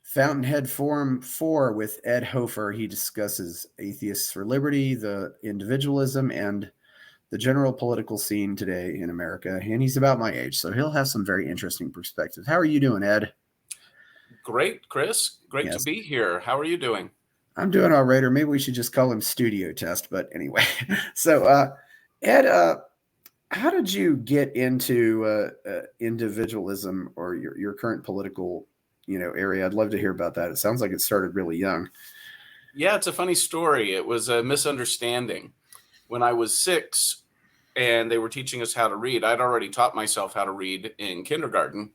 Fountainhead Forum 4 with Ed Hoefer. He discusses atheists for liberty, the individualism, and the general political scene today in America. And he's about my age, so he'll have some very interesting perspectives. How are you doing, Ed? Great, Chris. Great to Yes. be here. How are you doing? I'm doing all right, or maybe we should just call him Studio Test. But anyway, so Ed, how did you get into individualism or your current political area? I'd love to hear about that. It sounds like it started really young. Yeah, it's a funny story. It was a misunderstanding. When I was 6 and they were teaching us how to read, I'd already taught myself how to read in kindergarten.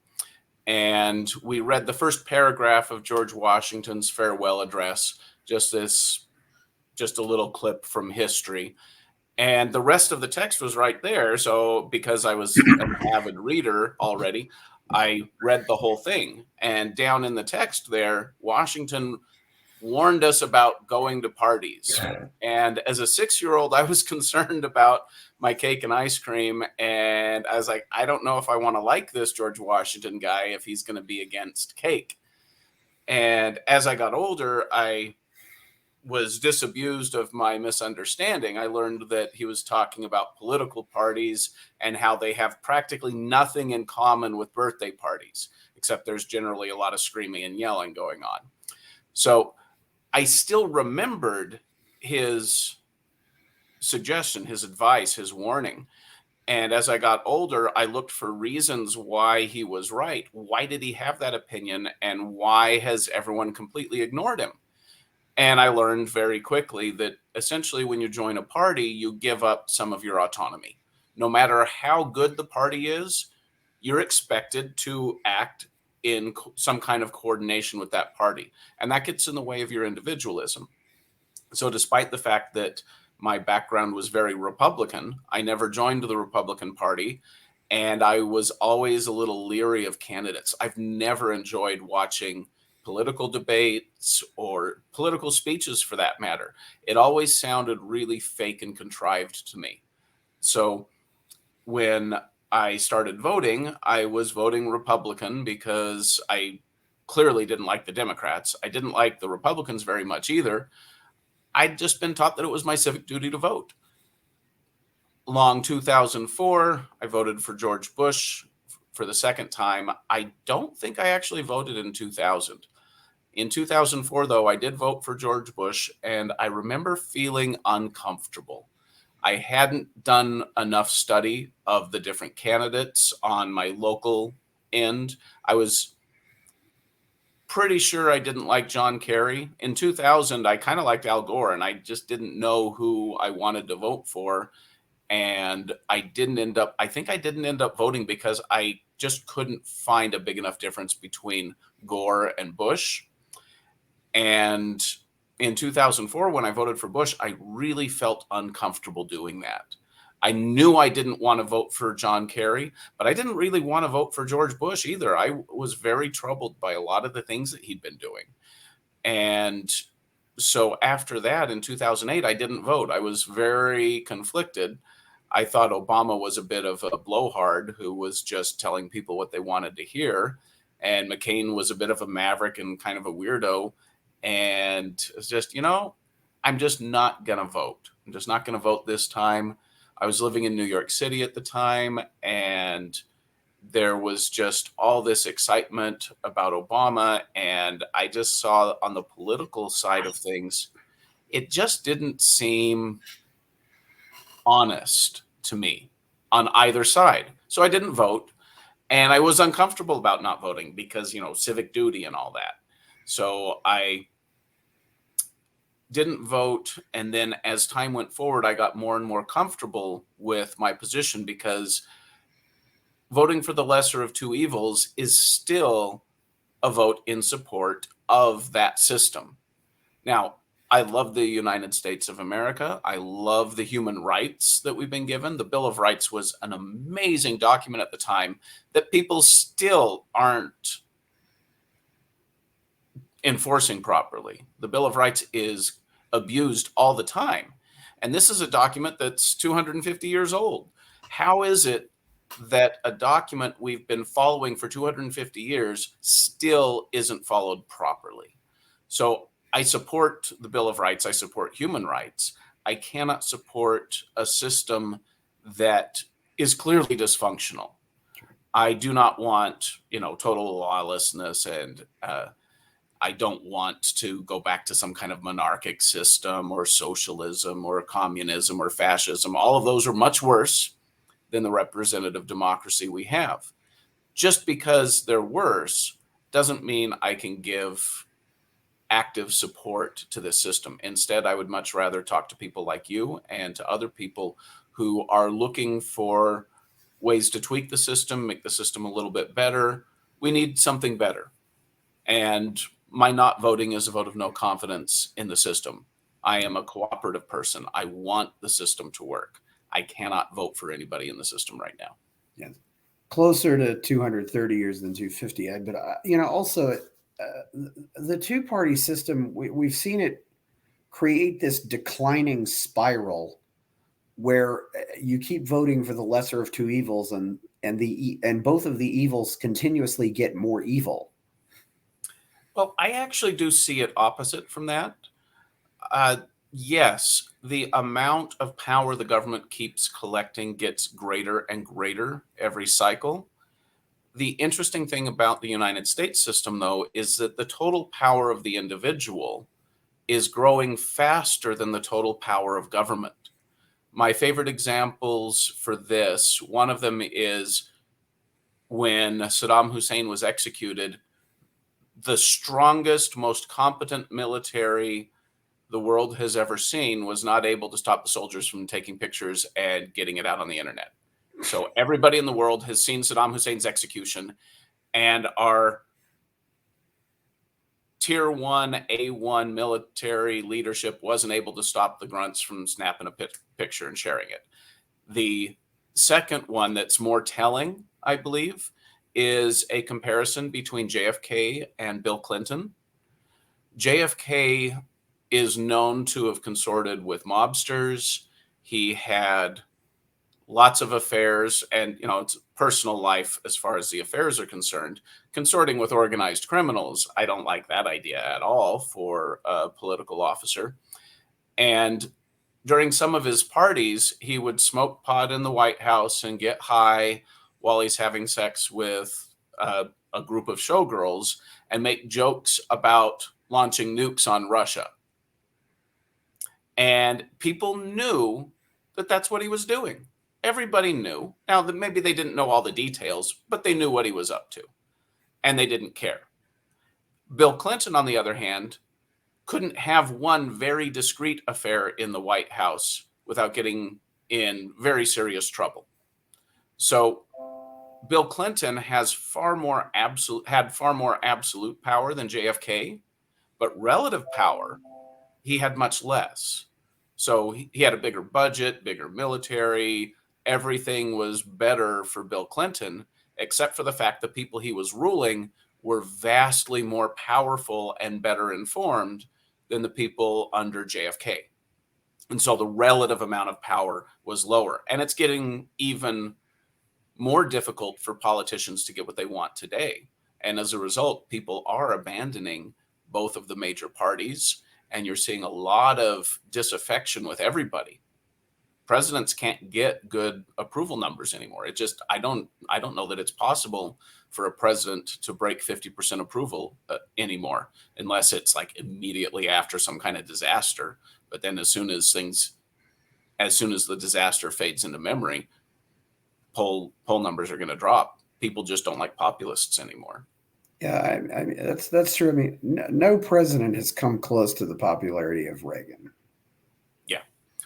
And we read the first paragraph of George Washington's farewell address, just a little clip from history. And the rest of the text was right there. So because I was an avid reader already, I read the whole thing. And down in the text there, Washington warned us about going to parties. And as a 6-year-old, I was concerned about my cake and ice cream. And I was like, I don't know if I want to like this George Washington guy if he's going to be against cake. And as I got older, I was disabused of my misunderstanding. I learned that he was talking about political parties and how they have practically nothing in common with birthday parties, except there's generally a lot of screaming and yelling going on. So I still remembered his suggestion, his advice, his warning. And as I got older, I looked for reasons why he was right. Why did he have that opinion? And why has everyone completely ignored him? And I learned very quickly that essentially when you join a party, you give up some of your autonomy. No matter how good the party is, you're expected to act in some kind of coordination with that party. And that gets in the way of your individualism. So despite the fact that my background was very Republican, I never joined the Republican Party. And I was always a little leery of candidates. I've never enjoyed watching political debates or political speeches for that matter. It always sounded really fake and contrived to me. So when I started voting, I was voting Republican because I clearly didn't like the Democrats. I didn't like the Republicans very much either. I'd just been taught that it was my civic duty to vote. Long 2004, I voted for George Bush for the second time. I don't think I actually voted in 2000. In 2004, though, I did vote for George Bush, and I remember feeling uncomfortable. I hadn't done enough study of the different candidates on my local end. I was pretty sure I didn't like John Kerry. In 2000, I kind of liked Al Gore, and I just didn't know who I wanted to vote for. And I didn't end up voting because I just couldn't find a big enough difference between Gore and Bush. And in 2004, when I voted for Bush, I really felt uncomfortable doing that. I knew I didn't want to vote for John Kerry, but I didn't really want to vote for George Bush either. I was very troubled by a lot of the things that he'd been doing. And so after that, in 2008, I didn't vote. I was very conflicted. I thought Obama was a bit of a blowhard who was just telling people what they wanted to hear. And McCain was a bit of a maverick and kind of a weirdo. And it's just, I'm just not going to vote. I'm just not going to vote this time. I was living in New York City at the time, and there was just all this excitement about Obama. And I just saw on the political side of things, it just didn't seem honest to me on either side. So I didn't vote, and I was uncomfortable about not voting because, civic duty and all that. So I didn't vote. And then as time went forward, I got more and more comfortable with my position because voting for the lesser of two evils is still a vote in support of that system. Now, I love the United States of America. I love the human rights that we've been given. The Bill of Rights was an amazing document at the time that people still aren't enforcing properly. The Bill of Rights is abused all the time. And this is a document that's 250 years old. How is it that a document we've been following for 250 years still isn't followed properly. So I support the Bill of Rights. I support human rights. I cannot support a system that is clearly dysfunctional. I do not want, total lawlessness, and I don't want to go back to some kind of monarchic system or socialism or communism or fascism. All of those are much worse than the representative democracy we have. Just because they're worse doesn't mean I can give active support to this system. Instead, I would much rather talk to people like you and to other people who are looking for ways to tweak the system, make the system a little bit better. We need something better. And my not voting is a vote of no confidence in the system. I am a cooperative person. I want the system to work. I cannot vote for anybody in the system right now. Yeah, closer to 230 years than 250. But also the two-party system, we've seen it create this declining spiral where you keep voting for the lesser of two evils, and both of the evils continuously get more evil. Well, I actually do see it opposite from that. Yes, the amount of power the government keeps collecting gets greater and greater every cycle. The interesting thing about the United States system, though, is that the total power of the individual is growing faster than the total power of government. My favorite examples for this, one of them is when Saddam Hussein was executed, the strongest, most competent military the world has ever seen was not able to stop the soldiers from taking pictures and getting it out on the internet. So everybody in the world has seen Saddam Hussein's execution, and our tier 1 A1 military leadership wasn't able to stop the grunts from snapping a picture and sharing it. The second one that's more telling, I believe, is a comparison between JFK and Bill Clinton. JFK is known to have consorted with mobsters. He had lots of affairs, and it's personal life as far as the affairs are concerned. Consorting with organized criminals, I don't like that idea at all for a political officer. And during some of his parties, he would smoke pot in the White House and get high while he's having sex with a group of showgirls and make jokes about launching nukes on Russia. And people knew that that's what he was doing. Everybody knew. Now, maybe they didn't know all the details, but they knew what he was up to, and they didn't care. Bill Clinton, on the other hand, couldn't have one very discreet affair in the White House without getting in very serious trouble. So Bill Clinton had far more absolute power than JFK, but relative power, he had much less. So he had a bigger budget, bigger military. Everything was better for Bill Clinton, except for the fact that people he was ruling were vastly more powerful and better informed than the people under JFK. And so the relative amount of power was lower. And it's getting even more difficult for politicians to get what they want today. And as a result, people are abandoning both of the major parties, and you're seeing a lot of disaffection with everybody. Presidents can't get good approval numbers anymore. I don't know that it's possible for a president to break 50% approval anymore, unless it's like immediately after some kind of disaster. But then as soon as the disaster fades into memory, poll numbers are going to drop. People just don't like populists anymore. Yeah, I mean that's true. I mean, no president has come close to the popularity of Reagan. Yeah,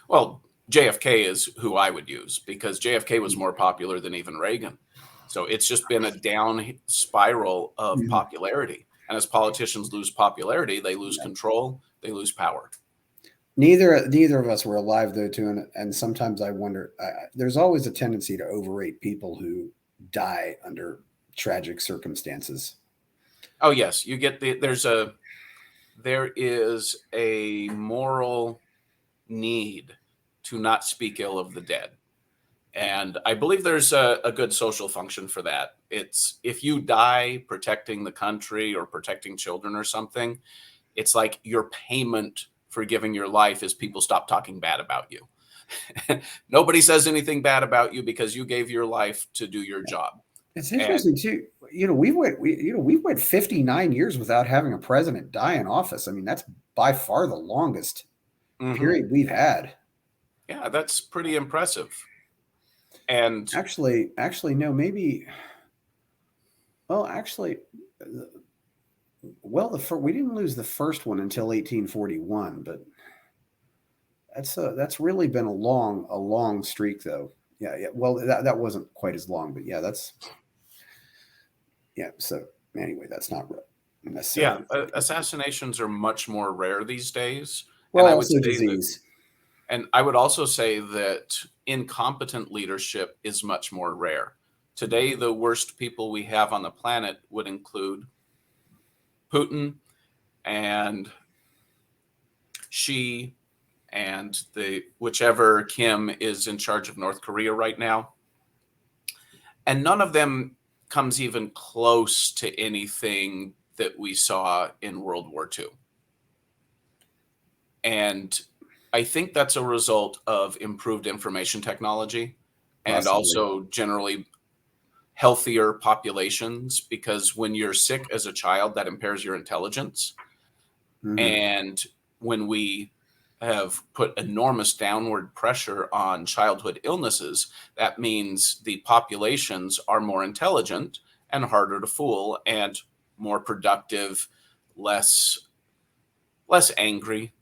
well, JFK is who I would use, because JFK was more popular than even Reagan. So it's just been a down spiral of popularity, and as politicians lose popularity, they lose control, they lose power. Neither of us were alive though, too, and sometimes I wonder. There's always a tendency to overrate people who die under tragic circumstances. Oh yes, you get there is a moral need to not speak ill of the dead. And I believe there's a good social function for that. It's if you die protecting the country or protecting children or something, it's like your payment for giving your life is people stop talking bad about you. Nobody says anything bad about you because you gave your life to do your job. It's And interesting too. We went 59 years without having a president die in office. I mean, that's by far the longest period we've had. Yeah, that's pretty impressive. And actually, no, maybe. Well, actually, we didn't lose the first one until 1841, but that's really been a long streak, though. Yeah. Well, that wasn't quite as long, but yeah, So anyway, that's not necessarily. yeah, assassinations are much more rare these days. Well, And I would also say disease. and I would also say that incompetent leadership is much more rare. Today, the worst people we have on the planet would include Putin and Xi and whichever Kim is in charge of North Korea right now. And none of them comes even close to anything that we saw in World War II. And I think that's a result of improved information technology and Possibly. also generally healthier populations, because when you're sick as a child, that impairs your intelligence. Mhm. And when we have put enormous downward pressure on childhood illnesses, that means the populations are more intelligent and harder to fool and more productive, less angry.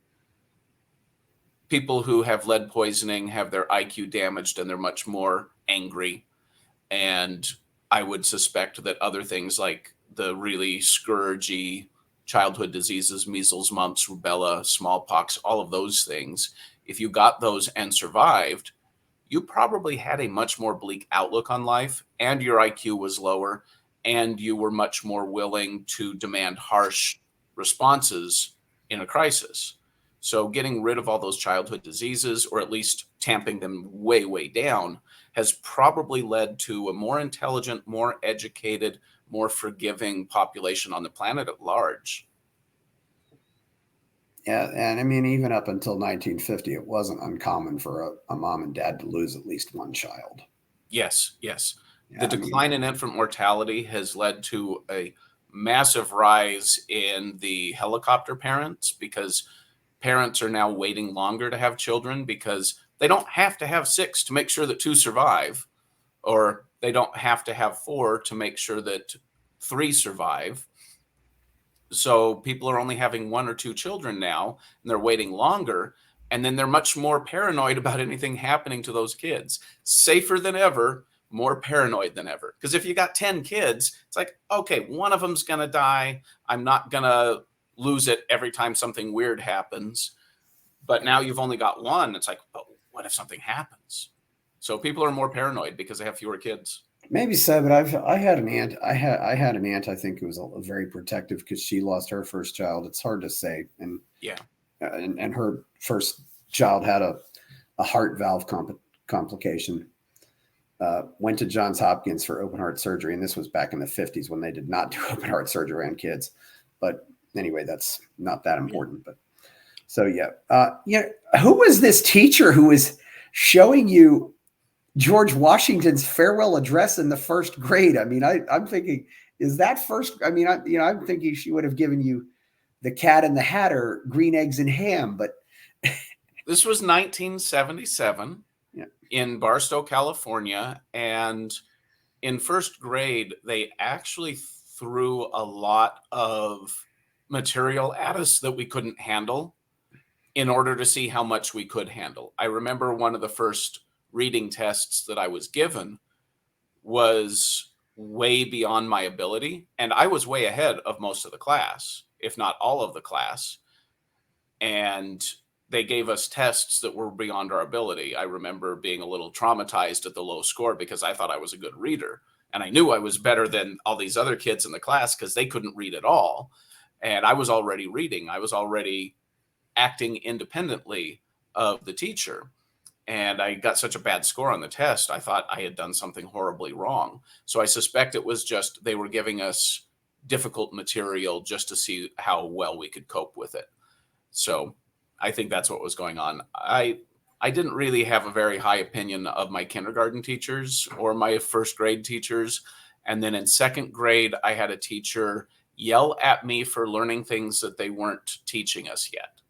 People who have lead poisoning have their IQ damaged and they're much more angry. And I would suspect that other things like the really scourgy childhood diseases, measles, mumps, rubella, smallpox, all of those things, if you got those and survived, you probably had a much more bleak outlook on life, and your IQ was lower, and you were much more willing to demand harsh responses in a crisis. So getting rid of all those childhood diseases, or at least tamping them way, way down, has probably led to a more intelligent, more educated, more forgiving population on the planet at large. Yeah, and I mean, even up until 1950, it wasn't uncommon for a mom and dad to lose at least one child. Yes, yes. Yeah, The decline in infant mortality has led to a massive rise in the helicopter parents, because parents are now waiting longer to have children because they don't have to have 6 to make sure that 2 survive, or they don't have to have 4 to make sure that 3 survive. So people are only having 1 or 2 children now, and they're waiting longer. And then they're much more paranoid about anything happening to those kids. Safer than ever, more paranoid than ever. Because if you got 10 kids, it's like, okay, one of them's going to die. I'm not going to lose it every time something weird happens. But now you've only got 1. It's like, but what if something happens? So people are more paranoid because they have fewer kids. maybe so, but I had an aunt. I had an aunt. I think who was very protective because she lost her first child. It's hard to say, and Yeah. And her first child had a heart valve complication. Went to Johns Hopkins for open heart surgery, and this was back in the 50s when they did not do open heart surgery on kids. But anyway, that's not that important. But so yeah, who was this teacher who was showing you George Washington's farewell address in the first grade? I mean, I'm thinking, is that first? I mean, I'm thinking she would have given you The Cat in the Hat or Green Eggs and Ham, but this was 1977 in Barstow, California, and in first grade, they actually threw a lot of material at us that we couldn't handle in order to see how much we could handle. I remember one of the first reading tests that I was given was way beyond my ability, and I was way ahead of most of the class, if not all of the class. And they gave us tests that were beyond our ability. I remember being a little traumatized at the low score because I thought I was a good reader. And I knew I was better than all these other kids in the class because they couldn't read at all. And I was already reading. I was already acting independently of the teacher. and I got such a bad score on the test, I thought I had done something horribly wrong. So I suspect it was just they were giving us difficult material just to see how well we could cope with it. So I think that's what was going on. I didn't really have a very high opinion of my kindergarten teachers or my first grade teachers. And then in second grade, I had a teacher yell at me for learning things that they weren't teaching us yet.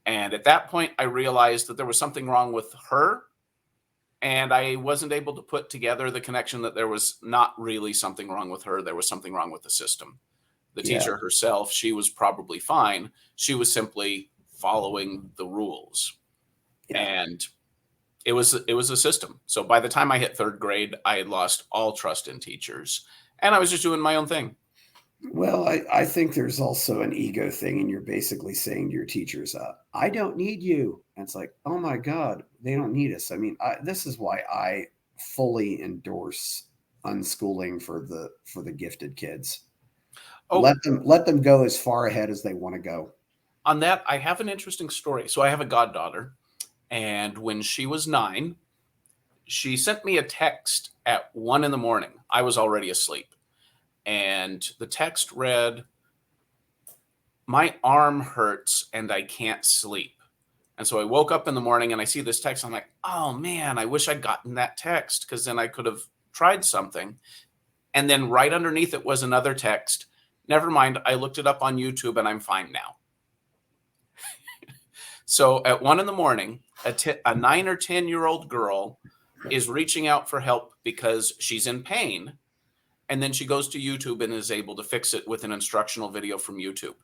And at that point, I realized that there was something wrong with her. And I wasn't able to put together the connection that there was not really something wrong with her. There was something wrong with the system. The Yeah. teacher herself, she was probably fine. She was simply following the rules. Yeah. And it was a system. So by the time I hit third grade, I had lost all trust in teachers. And I was just doing my own thing. Well, I think there's also an ego thing, and you're basically saying to your teachers, I don't need you. And it's like, oh my God, they don't need us. I mean, this is why I fully endorse unschooling for the gifted kids. Oh, Let them go as far ahead as they want to go. on that, I have an interesting story. So I have a goddaughter, and when she was 9, she sent me a text at 1 a.m. I was already asleep. And the text read, "My arm hurts and I can't sleep." And so I woke up in the morning and I see this text. I'm like, oh man, I wish I'd gotten that text, because then I could have tried something. And then right underneath it was another text. Never mind, I looked it up on YouTube and I'm fine now. So at 1 a.m, a 9 or 10-year-old girl is reaching out for help because she's in pain. And then she goes to YouTube and is able to fix it with an instructional video from YouTube.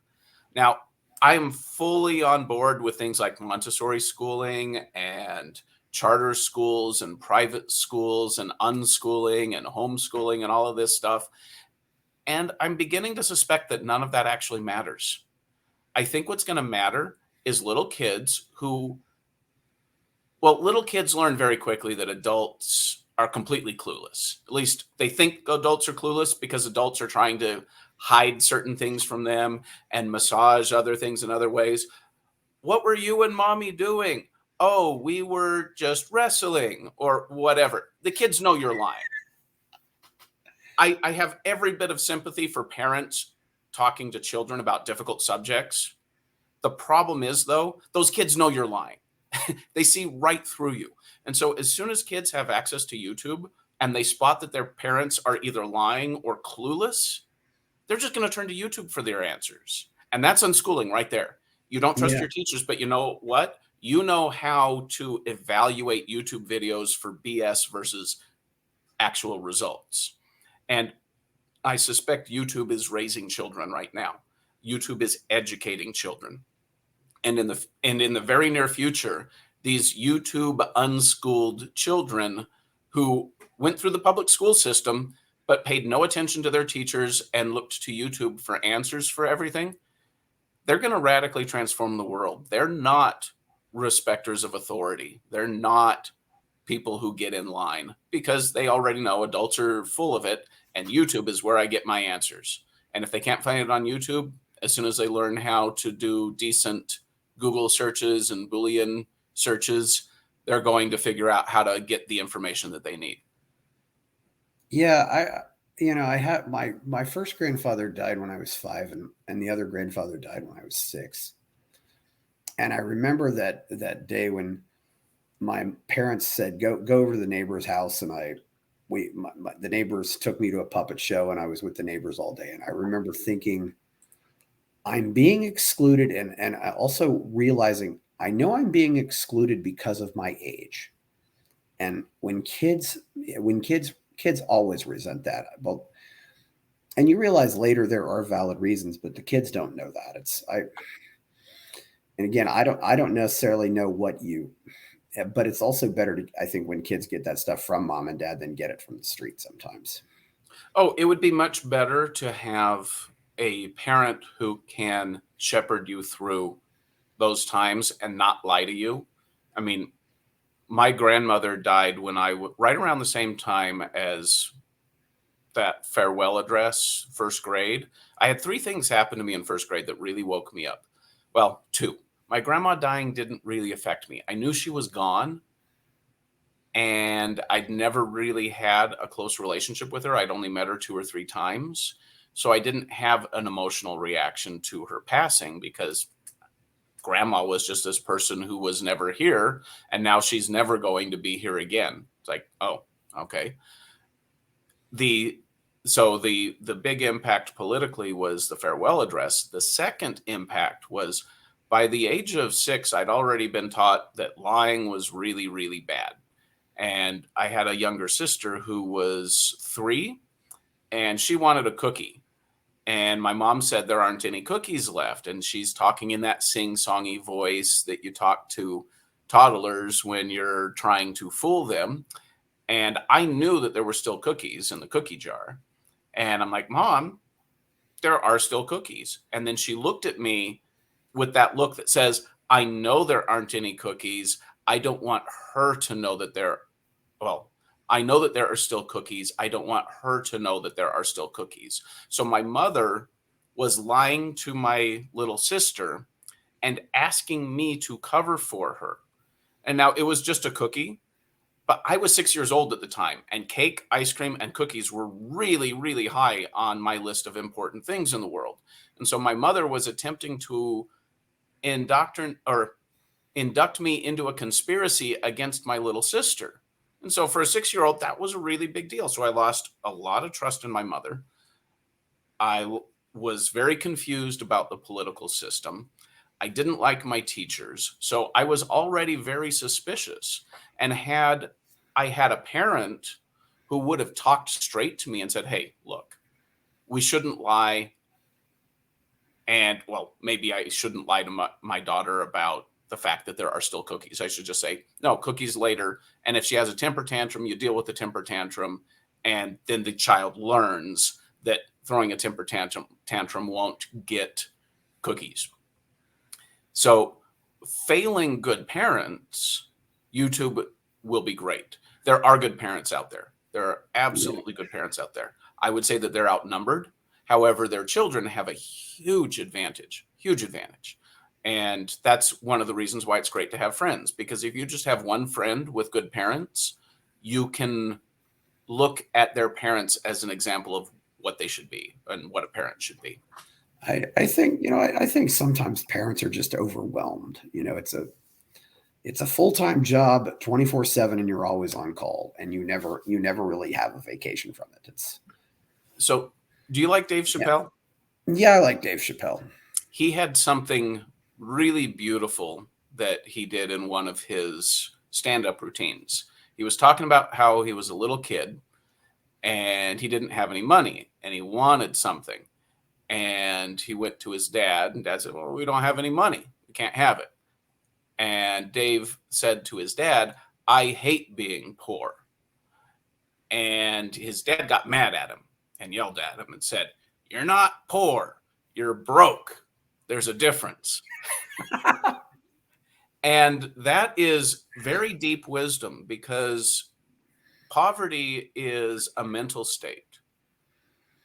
Now, I'm fully on board with things like Montessori schooling and charter schools and private schools and unschooling and homeschooling and all of this stuff. And I'm beginning to suspect that none of that actually matters. I think what's going to matter is little kids learn very quickly that adults are completely clueless. At least they think adults are clueless because adults are trying to hide certain things from them and massage other things in other ways. What were you and mommy doing? Oh, we were just wrestling or whatever. The kids know you're lying. I have every bit of sympathy for parents talking to children about difficult subjects. The problem is, though, those kids know you're lying. They see right through you. And so as soon as kids have access to YouTube and they spot that their parents are either lying or clueless, they're just going to turn to YouTube for their answers. And that's unschooling right there. You don't trust Yeah. your teachers, but you know what? You know how to evaluate YouTube videos for BS versus actual results. And I suspect YouTube is raising children right now. YouTube is educating children. And in the very near future, these YouTube unschooled children who went through the public school system but paid no attention to their teachers and looked to YouTube for answers for everything, they're going to radically transform the world. They're not respecters of authority. They're not people who get in line because they already know adults are full of it, and YouTube is where I get my answers. And if they can't find it on YouTube, as soon as they learn how to do decent Google searches and Boolean searches, they're going to figure out how to get the information that they need. Yeah, I had my first grandfather died when I was 5, and the other grandfather died when I was 6. And I remember that day when my parents said, go over to the neighbor's house, and the neighbors took me to a puppet show, and I was with the neighbors all day. And I remember thinking, I'm being excluded, and I also realizing I know I'm being excluded because of my age. And when kids always resent that. Well, and you realize later there are valid reasons, but the kids don't know that. And again, I don't necessarily know but it's also better to, I think, when kids get that stuff from mom and dad than get it from the street sometimes. Oh, it would be much better to have a parent who can shepherd you through those times and not lie to you. I mean, my grandmother died when right around the same time as that farewell address, first grade. I had 3 things happen to me in first grade that really woke me up. Well, 2. My grandma dying didn't really affect me. I knew she was gone, and I'd never really had a close relationship with her. I'd only met her 2 or 3 times. So I didn't have an emotional reaction to her passing because grandma was just this person who was never here, and now she's never going to be here again. It's like, oh, okay. The big impact politically was the farewell address. The second impact was, by the age of 6, I'd already been taught that lying was really, really bad. And I had a younger sister who was 3, and she wanted a cookie. And my mom said there aren't any cookies left. And she's talking in that sing-songy voice that you talk to toddlers when you're trying to fool them. And I knew that there were still cookies in the cookie jar. And I'm like, Mom, there are still cookies. And then she looked at me with that look that says, I know there aren't any cookies. I don't want her to know that I know that there are still cookies. I don't want her to know that there are still cookies. So my mother was lying to my little sister and asking me to cover for her. And now it was just a cookie, but I was 6 years old at the time, and cake, ice cream, and cookies were really, really high on my list of important things in the world. And so my mother was attempting to induct me into a conspiracy against my little sister. And so for a 6-year-old, that was a really big deal. So I lost a lot of trust in my mother. I was very confused about the political system. I didn't like my teachers. So I was already very suspicious, and I had a parent who would have talked straight to me and said, hey, look, we shouldn't lie. And well, maybe I shouldn't lie to my daughter about the fact that there are still cookies. I should just say, no, cookies later. And if she has a temper tantrum, you deal with the temper tantrum. And then the child learns that throwing a temper tantrum won't get cookies. So failing good parents, YouTube will be great. There are good parents out there. There are absolutely good parents out there. I would say that they're outnumbered. However, their children have a huge advantage. And that's one of the reasons why it's great to have friends, because if you just have one friend with good parents, you can look at their parents as an example of what they should be and what a parent should be. I think, I think sometimes parents are just overwhelmed. It's a full-time job 24/7, and you're always on call, and you never really have a vacation from it. So do you like Dave Chappelle? Yeah, I like Dave Chappelle. He had something really beautiful that he did in one of his stand-up routines. He was talking about how he was a little kid and he didn't have any money and he wanted something. And he went to his dad, and dad said, well, we don't have any money. We can't have it. And Dave said to his dad, I hate being poor. And his dad got mad at him and yelled at him and said, you're not poor, you're broke. There's a difference. And that is very deep wisdom, because poverty is a mental state.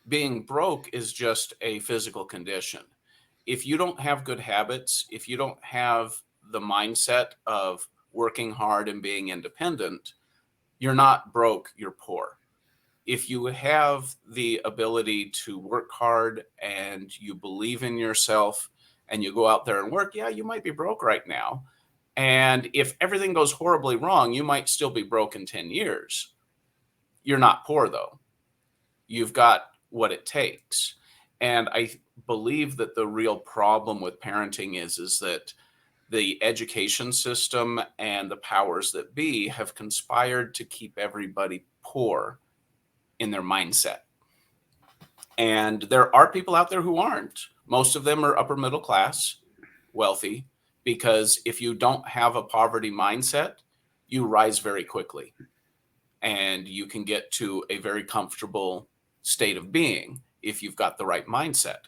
Being broke is just a physical condition. If you don't have good habits, if you don't have the mindset of working hard and being independent, you're not broke, you're poor. If you have the ability to work hard and you believe in yourself and you go out there and work, yeah, you might be broke right now. And if everything goes horribly wrong, you might still be broke in 10 years. You're not poor, though. You've got what it takes. And I believe that the real problem with parenting is that the education system and the powers that be have conspired to keep everybody poor in their mindset. And there are people out there who aren't. Most of them are upper middle class, wealthy, because if you don't have a poverty mindset, you rise very quickly and you can get to a very comfortable state of being if you've got the right mindset.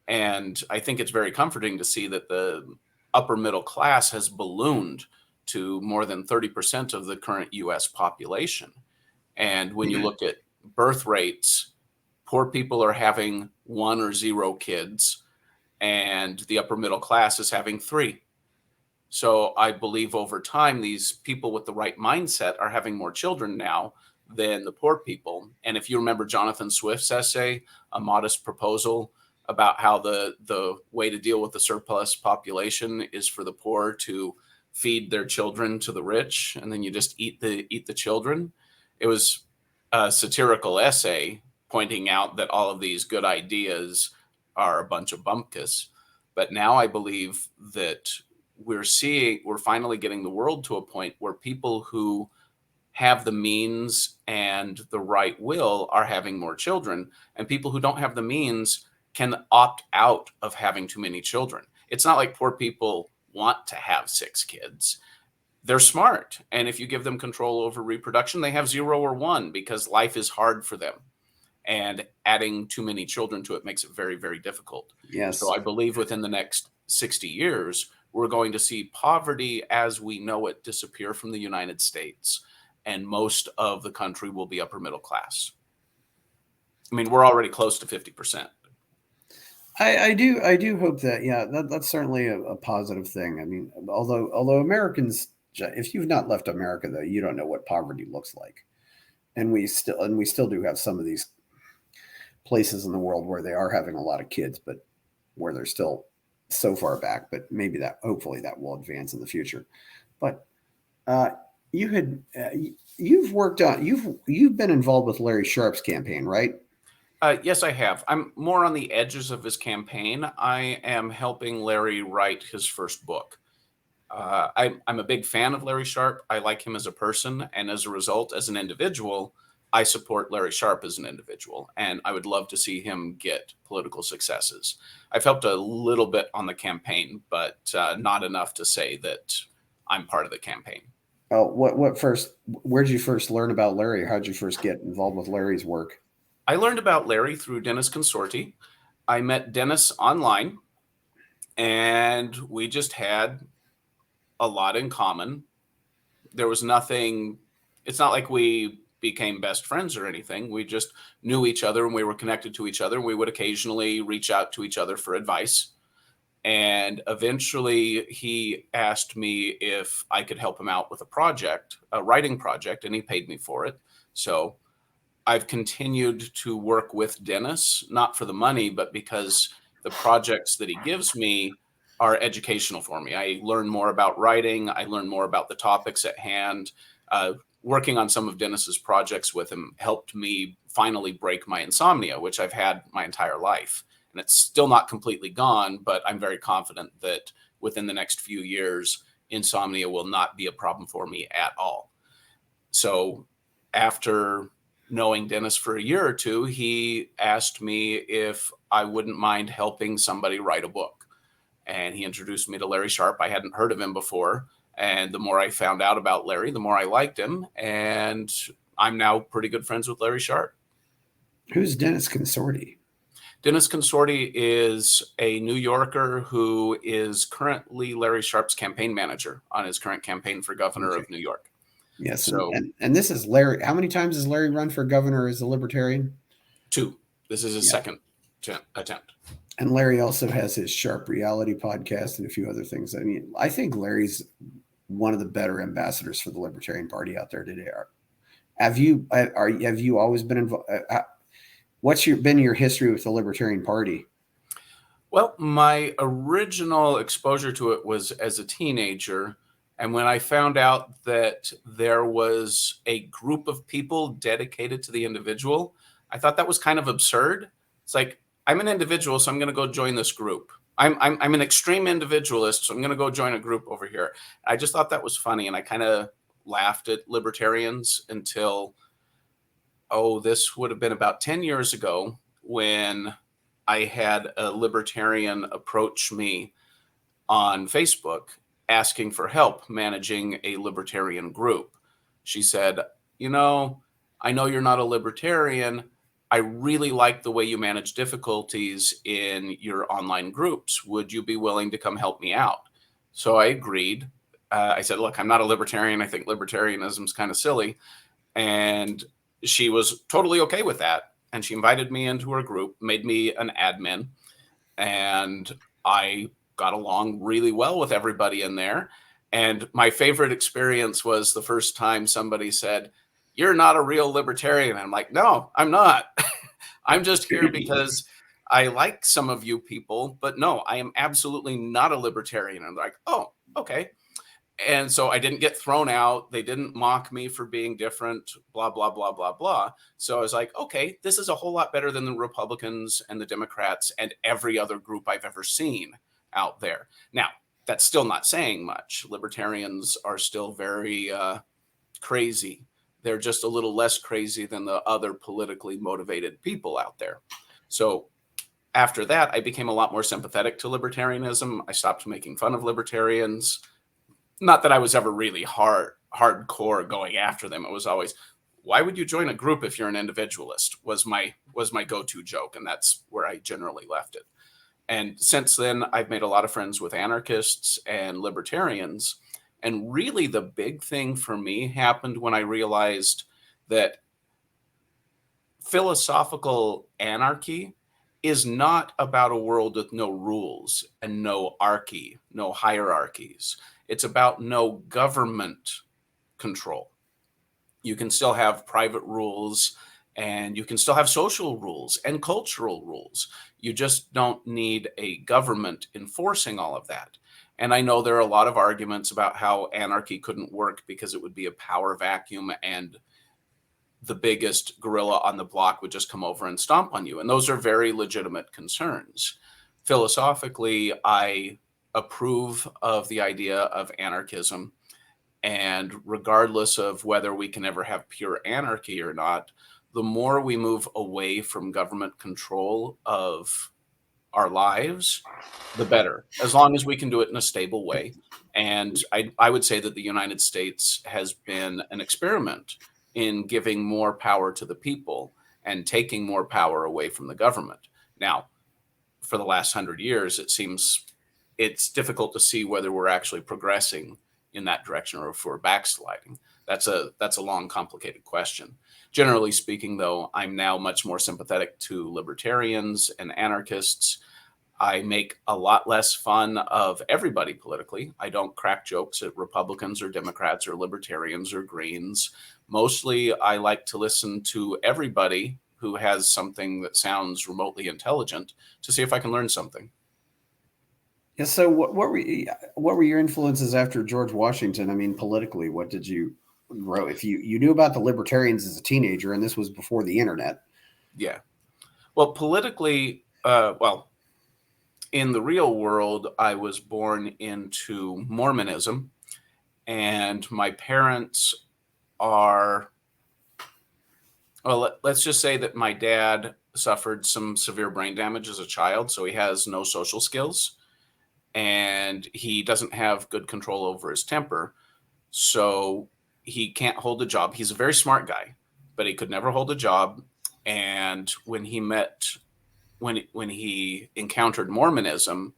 And I think it's very comforting to see that the upper middle class has ballooned to more than 30% of the current US population. And when you look at birth rates, poor people are having 1 or 0 kids, and the upper middle class is having 3. So I believe over time, these people with the right mindset are having more children now than the poor people. And if you remember Jonathan Swift's essay, A Modest Proposal, about how the way to deal with the surplus population is for the poor to feed their children to the rich, and then you just eat the children. It was a satirical essay pointing out that all of these good ideas are a bunch of bumpkus. But now I believe that we're finally getting the world to a point where people who have the means and the right will are having more children, and people who don't have the means can opt out of having too many children. It's not like poor people want to have 6 kids. They're smart, and if you give them control over reproduction, they have 0 or 1, because life is hard for them, and adding too many children to it makes it very, very difficult. Yes. So I believe within the next 60 years, we're going to see poverty as we know it disappear from the United States, and most of the country will be upper middle class. I mean, we're already close to 50%. I do hope that, yeah, that's certainly a positive thing. I mean, although Americans, if you've not left America though, you don't know what poverty looks like, and we still do have some of these places in the world where they are having a lot of kids, but where they're still so far back. But maybe hopefully that will advance in the future. But uh, you've been involved with Larry Sharp's campaign, right? Yes, I have. I'm more on the edges of his campaign. I am helping Larry write his first book. I'm a big fan of Larry Sharp. I like him as a person. And as a result, as an individual, I support Larry Sharp as an individual. And I would love to see him get political successes. I've helped a little bit on the campaign, but not enough to say that I'm part of the campaign. Oh, where did you first learn about Larry? How did you first get involved with Larry's work? I learned about Larry through Dennis Consorti. I met Dennis online, and we just had a lot in common. There was nothing, it's not like we became best friends or anything. We just knew each other, and we were connected to each other. We would occasionally reach out to each other for advice. And eventually he asked me if I could help him out with a writing project, and he paid me for it. So I've continued to work with Dennis, not for the money, but because the projects that he gives me are educational for me. I learn more about writing. I learn more about the topics at hand. Working on some of Dennis's projects with him helped me finally break my insomnia, which I've had my entire life. And it's still not completely gone, but I'm very confident that within the next few years, insomnia will not be a problem for me at all. So after knowing Dennis for a year or two, he asked me if I wouldn't mind helping somebody write a book. And he introduced me to Larry Sharp. I hadn't heard of him before. And the more I found out about Larry, the more I liked him. And I'm now pretty good friends with Larry Sharp. Who's Dennis Consorti? Dennis Consorti is a New Yorker who is currently Larry Sharp's campaign manager on his current campaign for governor of New York. Yes. So, and this is Larry. How many times has Larry run for governor as a libertarian? 2. This is his second attempt. And Larry also has his Sharp Reality podcast and a few other things. I mean, I think Larry's one of the better ambassadors for the Libertarian Party out there today. Have you always been involved? What's been your history with the Libertarian Party? Well, my original exposure to it was as a teenager. And when I found out that there was a group of people dedicated to the individual, I thought that was kind of absurd. It's like, I'm an individual, so I'm going to go join this group. I'm an extreme individualist, so I'm going to go join a group over here. I just thought that was funny, and I kind of laughed at libertarians until, this would have been about 10 years ago when I had a libertarian approach me on Facebook asking for help managing a libertarian group. She said, I know you're not a libertarian. I really like the way you manage difficulties in your online groups. Would you be willing to come help me out? So I agreed. I said, look, I'm not a libertarian. I think libertarianism is kind of silly. And she was totally okay with that. And she invited me into her group, made me an admin, and I got along really well with everybody in there. And my favorite experience was the first time somebody said, "You're not a real libertarian." And I'm like, "No, I'm not. I'm just here because I like some of you people, but no, I am absolutely not a libertarian." And I'm like, "Oh, okay." And so I didn't get thrown out. They didn't mock me for being different, blah, blah, blah, blah, blah. So I was like, okay, this is a whole lot better than the Republicans and the Democrats and every other group I've ever seen out there. Now, that's still not saying much. Libertarians are still very crazy. They're just a little less crazy than the other politically motivated people out there. So after that, I became a lot more sympathetic to libertarianism. I stopped making fun of libertarians. Not that I was ever really hardcore going after them. It was always, why would you join a group if you're an individualist? Was my go-to joke, and that's where I generally left it. And since then, I've made a lot of friends with anarchists and libertarians. And really, the big thing for me happened when I realized that philosophical anarchy is not about a world with no rules and no hierarchies. It's about no government control. You can still have private rules, and you can still have social rules and cultural rules. You just don't need a government enforcing all of that. And I know there are a lot of arguments about how anarchy couldn't work because it would be a power vacuum and the biggest gorilla on the block would just come over and stomp on you. And those are very legitimate concerns. Philosophically, I approve of the idea of anarchism. And regardless of whether we can ever have pure anarchy or not, the more we move away from government control of our lives, the better, as long as we can do it in a stable way. And I would say that the United States has been an experiment in giving more power to the people and taking more power away from the government. Now, for the last 100 years, it seems it's difficult to see whether we're actually progressing in that direction or if we're backsliding. That's a long, complicated question. Generally speaking, though, I'm now much more sympathetic to libertarians and anarchists. I make a lot less fun of everybody politically. I don't crack jokes at Republicans or Democrats or libertarians or Greens. Mostly, I like to listen to everybody who has something that sounds remotely intelligent to see if I can learn something. Yeah. So what were your influences after George Washington? I mean, politically, what did you grow? If you knew about the libertarians as a teenager, and this was before the internet. Yeah. Well, politically, in the real world, I was born into Mormonism, and my parents are, well, let's just say that my dad suffered some severe brain damage as a child, so he has no social skills, and he doesn't have good control over his temper, so he can't hold a job. He's a very smart guy, but he could never hold a job. And when he encountered Mormonism,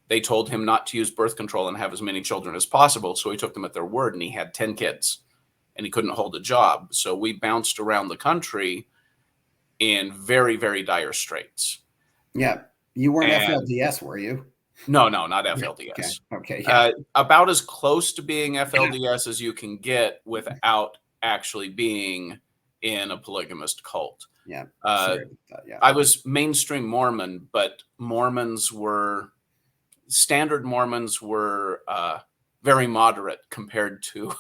they told him not to use birth control and have as many children as possible. So he took them at their word, and he had 10 kids, and he couldn't hold a job. So we bounced around the country in very, very dire straits. Yeah. You weren't FLDS, were you? No, not FLDS. Okay. Yeah. About as close to being FLDS as you can get without actually being in a polygamist cult. Yeah. Yeah. I was mainstream Mormon, but standard Mormons were very moderate compared to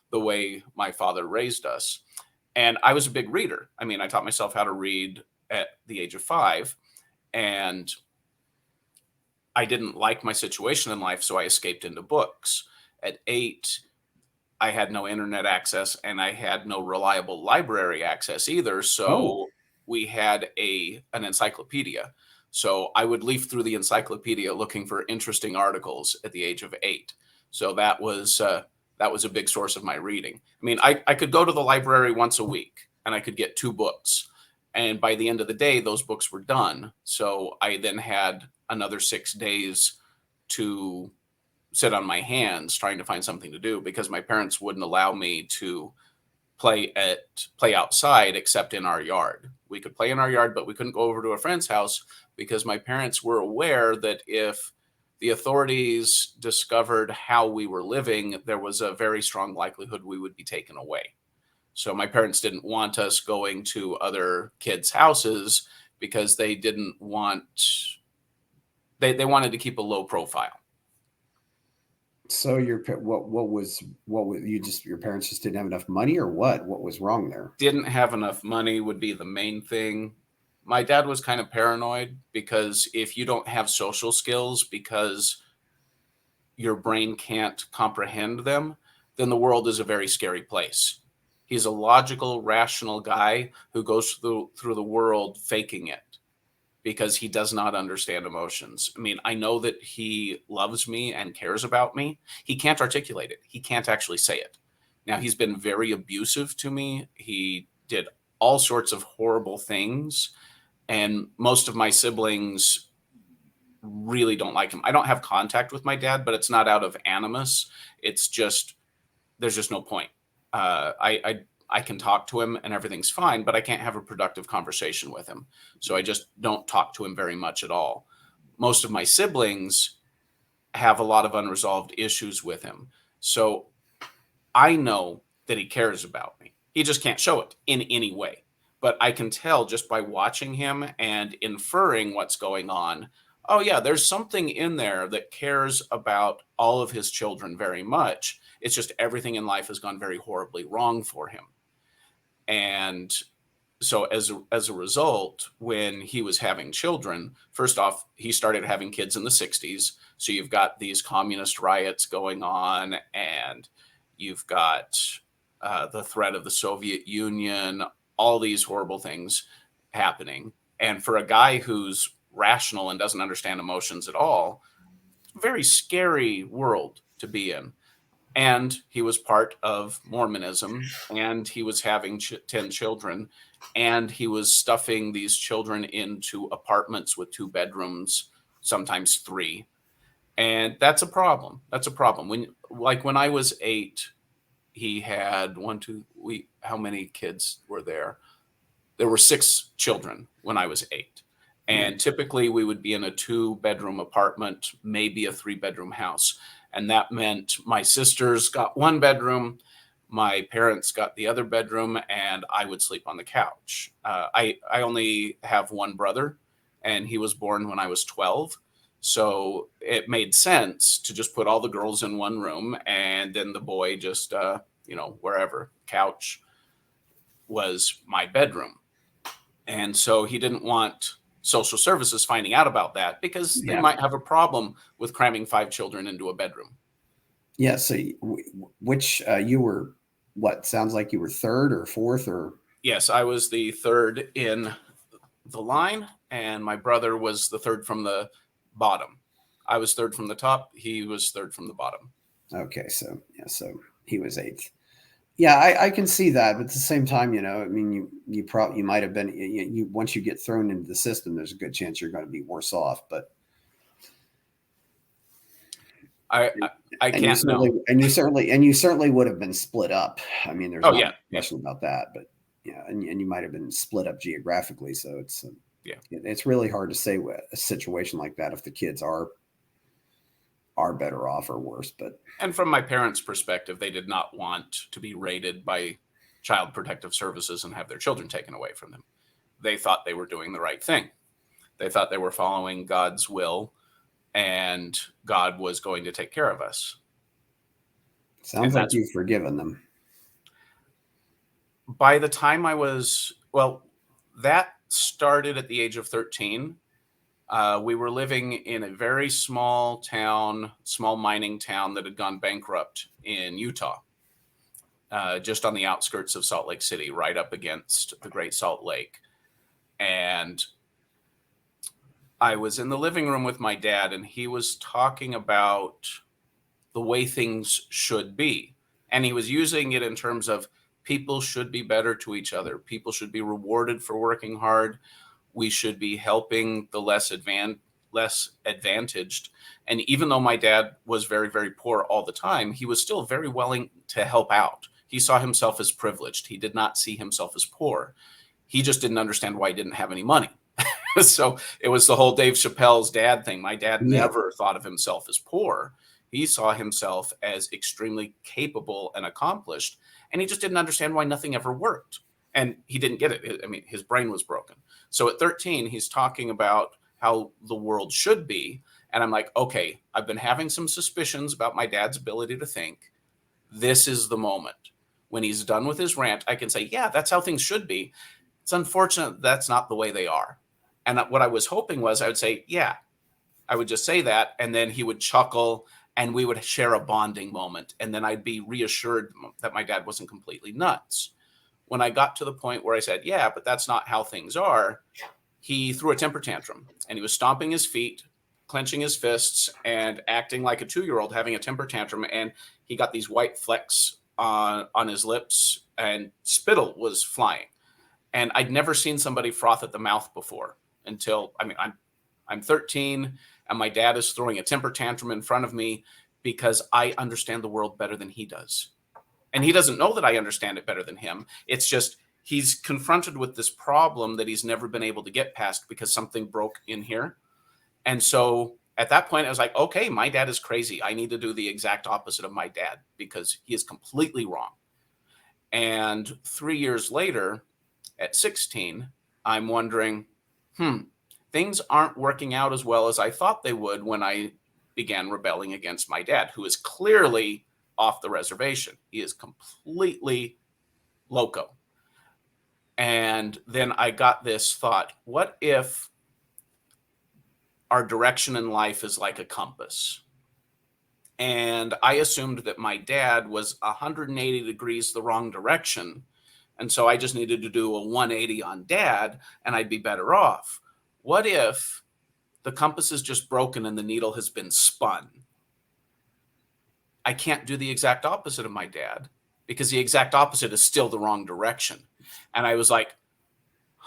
the way my father raised us. And I was a big reader. I mean, I taught myself how to read at the age of 5, and I didn't like my situation in life, so I escaped into books. At 8, I had no internet access, and I had no reliable library access either. So we had an encyclopedia. So I would leaf through the encyclopedia looking for interesting articles at the age of 8. So that was a big source of my reading. I mean, I could go to the library once a week, and I could get 2 books. And by the end of the day, those books were done. So I then had another 6 days to sit on my hands trying to find something to do, because my parents wouldn't allow me to play outside except in our yard. We could play in our yard, but we couldn't go over to a friend's house because my parents were aware that if the authorities discovered how we were living, there was a very strong likelihood we would be taken away. So my parents didn't want us going to other kids' houses because they didn't want, they wanted to keep a low profile. So what was your parents just didn't have enough money, or what was wrong there? Didn't have enough money would be the main thing. My dad was kind of paranoid because if you don't have social skills because your brain can't comprehend them, then the world is a very scary place. He's a logical, rational guy who goes through the world faking it because he does not understand emotions. I mean, I know that he loves me and cares about me. He can't articulate it. He can't actually say it. Now, he's been very abusive to me. He did all sorts of horrible things. And most of my siblings really don't like him. I don't have contact with my dad, but it's not out of animus. It's just, there's just no point. I can talk to him and everything's fine, but I can't have a productive conversation with him. So I just don't talk to him very much at all. Most of my siblings have a lot of unresolved issues with him. So I know that he cares about me. He just can't show it in any way. But I can tell just by watching him and inferring what's going on. Oh, yeah, there's something in there that cares about all of his children very much. It's just everything in life has gone very horribly wrong for him. And so as a result, when he was having children, first off, he started having kids in the 60s. So you've got these communist riots going on, and you've got the threat of the Soviet Union, all these horrible things happening. And for a guy who's rational and doesn't understand emotions at all, very scary world to be in. And he was part of Mormonism, and he was having 10 children, and he was stuffing these children into apartments with 2 bedrooms, sometimes 3. And that's a problem. That's a problem. When I was 8, he had how many kids were there? There were 6 children when I was 8. And typically we would be in a 2-bedroom apartment, maybe a 3-bedroom house. And that meant my sisters got 1 bedroom, my parents got the other bedroom, and I would sleep on the couch. I only have 1 brother, and he was born when I was 12. So it made sense to just put all the girls in 1 room, and then the boy just, wherever. Couch was my bedroom. And so he didn't want social services finding out about that because they might have a problem with cramming 5 children into a bedroom. Yeah. So which you were, what sounds like you were 3rd or 4th or? Yes, I was the 3rd in the line, and my brother was the 3rd from the bottom. I was 3rd from the top. He was 3rd from the bottom. Okay. So he was 8th. Yeah, I can see that, but at the same time, I mean, you might have been, once you get thrown into the system, there's a good chance you're going to be worse off. But I can't know. And you certainly would have been split up. I mean, there's no question about that. But and you might have been split up geographically. So it's really hard to say with a situation like that if the kids are better off or worse. And from my parents' perspective, they did not want to be raided by Child Protective Services and have their children taken away from them. They thought they were doing the right thing. They thought they were following God's will, and God was going to take care of us. Sounds like you've forgiven them. By the time that started at the age of 13. We were living in a very small mining town that had gone bankrupt in Utah, just on the outskirts of Salt Lake City, right up against the Great Salt Lake. And I was in the living room with my dad, and he was talking about the way things should be. And he was using it in terms of people should be better to each other. People should be rewarded for working hard. We should be helping the less advantaged. And even though my dad was very, very poor all the time, he was still very willing to help out. He saw himself as privileged. He did not see himself as poor. He just didn't understand why he didn't have any money. So it was the whole Dave Chappelle's dad thing. My dad Yeah. never thought of himself as poor. He saw himself as extremely capable and accomplished, and he just didn't understand why nothing ever worked. And he didn't get it. I mean, his brain was broken. So at 13, he's talking about how the world should be. And I'm like, okay, I've been having some suspicions about my dad's ability to think. This is the moment. When he's done with his rant, I can say, yeah, that's how things should be. It's unfortunate that's not the way they are. And what I was hoping was I would say, yeah, I would just say that. And then he would chuckle and we would share a bonding moment. And then I'd be reassured that my dad wasn't completely nuts. When I got to the point where I said, yeah, but that's not how things are, he threw a temper tantrum and he was stomping his feet, clenching his fists, and acting like a 2-year-old having a temper tantrum. And he got these white flecks on his lips and spittle was flying. And I'd never seen somebody froth at the mouth before until, I mean, I'm 13 and my dad is throwing a temper tantrum in front of me because I understand the world better than he does. And he doesn't know that I understand it better than him. It's just he's confronted with this problem that he's never been able to get past because something broke in here. And so at that point, I was like, okay, my dad is crazy. I need to do the exact opposite of my dad because he is completely wrong. And 3 years later, at 16, I'm wondering, things aren't working out as well as I thought they would when I began rebelling against my dad, who is clearly off the reservation. He is completely loco. And then I got this thought, what if our direction in life is like a compass? And I assumed that my dad was 180 degrees the wrong direction. And so I just needed to do a 180 on dad and I'd be better off. What if the compass is just broken and the needle has been spun? I can't do the exact opposite of my dad because the exact opposite is still the wrong direction. And I was like,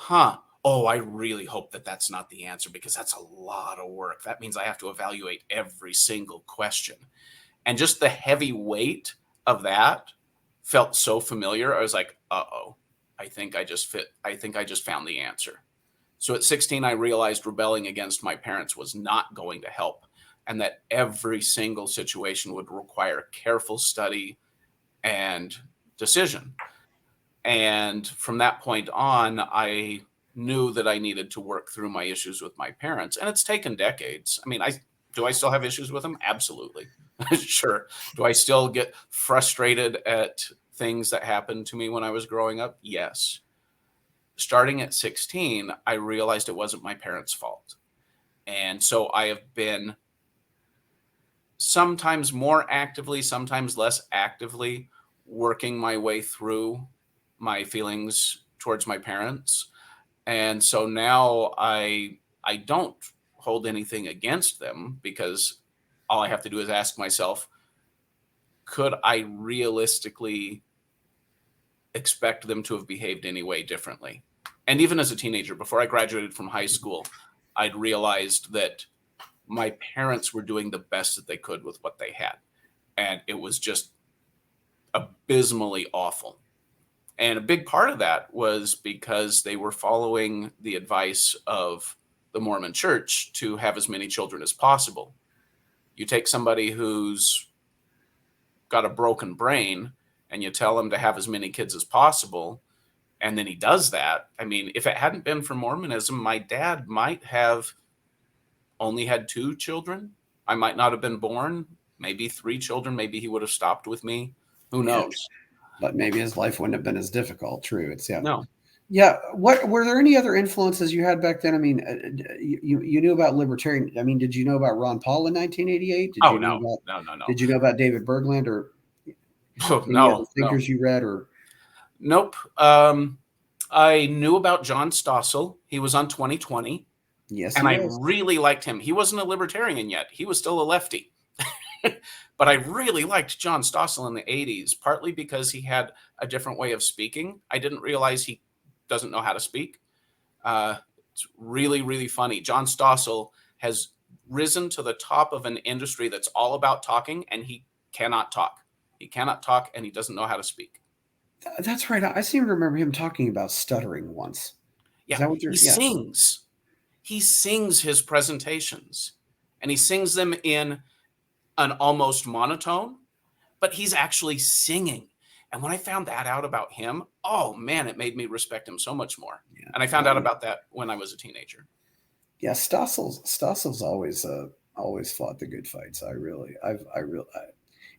oh, I really hope that that's not the answer because that's a lot of work. That means I have to evaluate every single question. And just the heavy weight of that felt so familiar. I was like, uh-oh, I think I just found the answer. So at 16, I realized rebelling against my parents was not going to help and that every single situation would require careful study and decision. And from that point on, I knew that I needed to work through my issues with my parents. And it's taken decades. I mean, do I still have issues with them? Absolutely. Sure. Do I still get frustrated at things that happened to me when I was growing up? Yes. Starting at 16, I realized it wasn't my parents' fault. And so I have been sometimes more actively, sometimes less actively working my way through my feelings towards my parents. And so now I don't hold anything against them because all I have to do is ask myself, could I realistically expect them to have behaved any way differently? And even as a teenager, before I graduated from high school, I'd realized that my parents were doing the best that they could with what they had. And it was just abysmally awful. And a big part of that was because they were following the advice of the Mormon church to have as many children as possible. You take somebody who's got a broken brain and you tell him to have as many kids as possible, and then he does that. I mean, if it hadn't been for Mormonism, my dad might have only had 2 children. I might not have been born, maybe 3 children. Maybe he would have stopped with me. Who knows? But maybe his life wouldn't have been as difficult. True. No. Yeah. What were there any other influences you had back then? I mean, you knew about libertarian. I mean, did you know about Ron Paul in 1988? No. Did you know about David Bergland or any other thinkers you read? Or nope. I knew about John Stossel. He was on 2020. Yes, and I really liked him. He wasn't a libertarian yet. He was still a lefty. But I really liked John Stossel in the 80s, partly because he had a different way of speaking. I didn't realize he doesn't know how to speak. It's really, really funny. John Stossel has risen to the top of an industry that's all about talking, and he cannot talk. He cannot talk, and he doesn't know how to speak. That's right. I seem to remember him talking about stuttering once. Yeah, he sings. he sings his presentations, and he sings them in an almost monotone, but he's actually singing. And when I found that out about him, oh man, it made me respect him so much more. Yeah. And I found out about that when I was a teenager. Yeah, Stossel's always fought the good fights.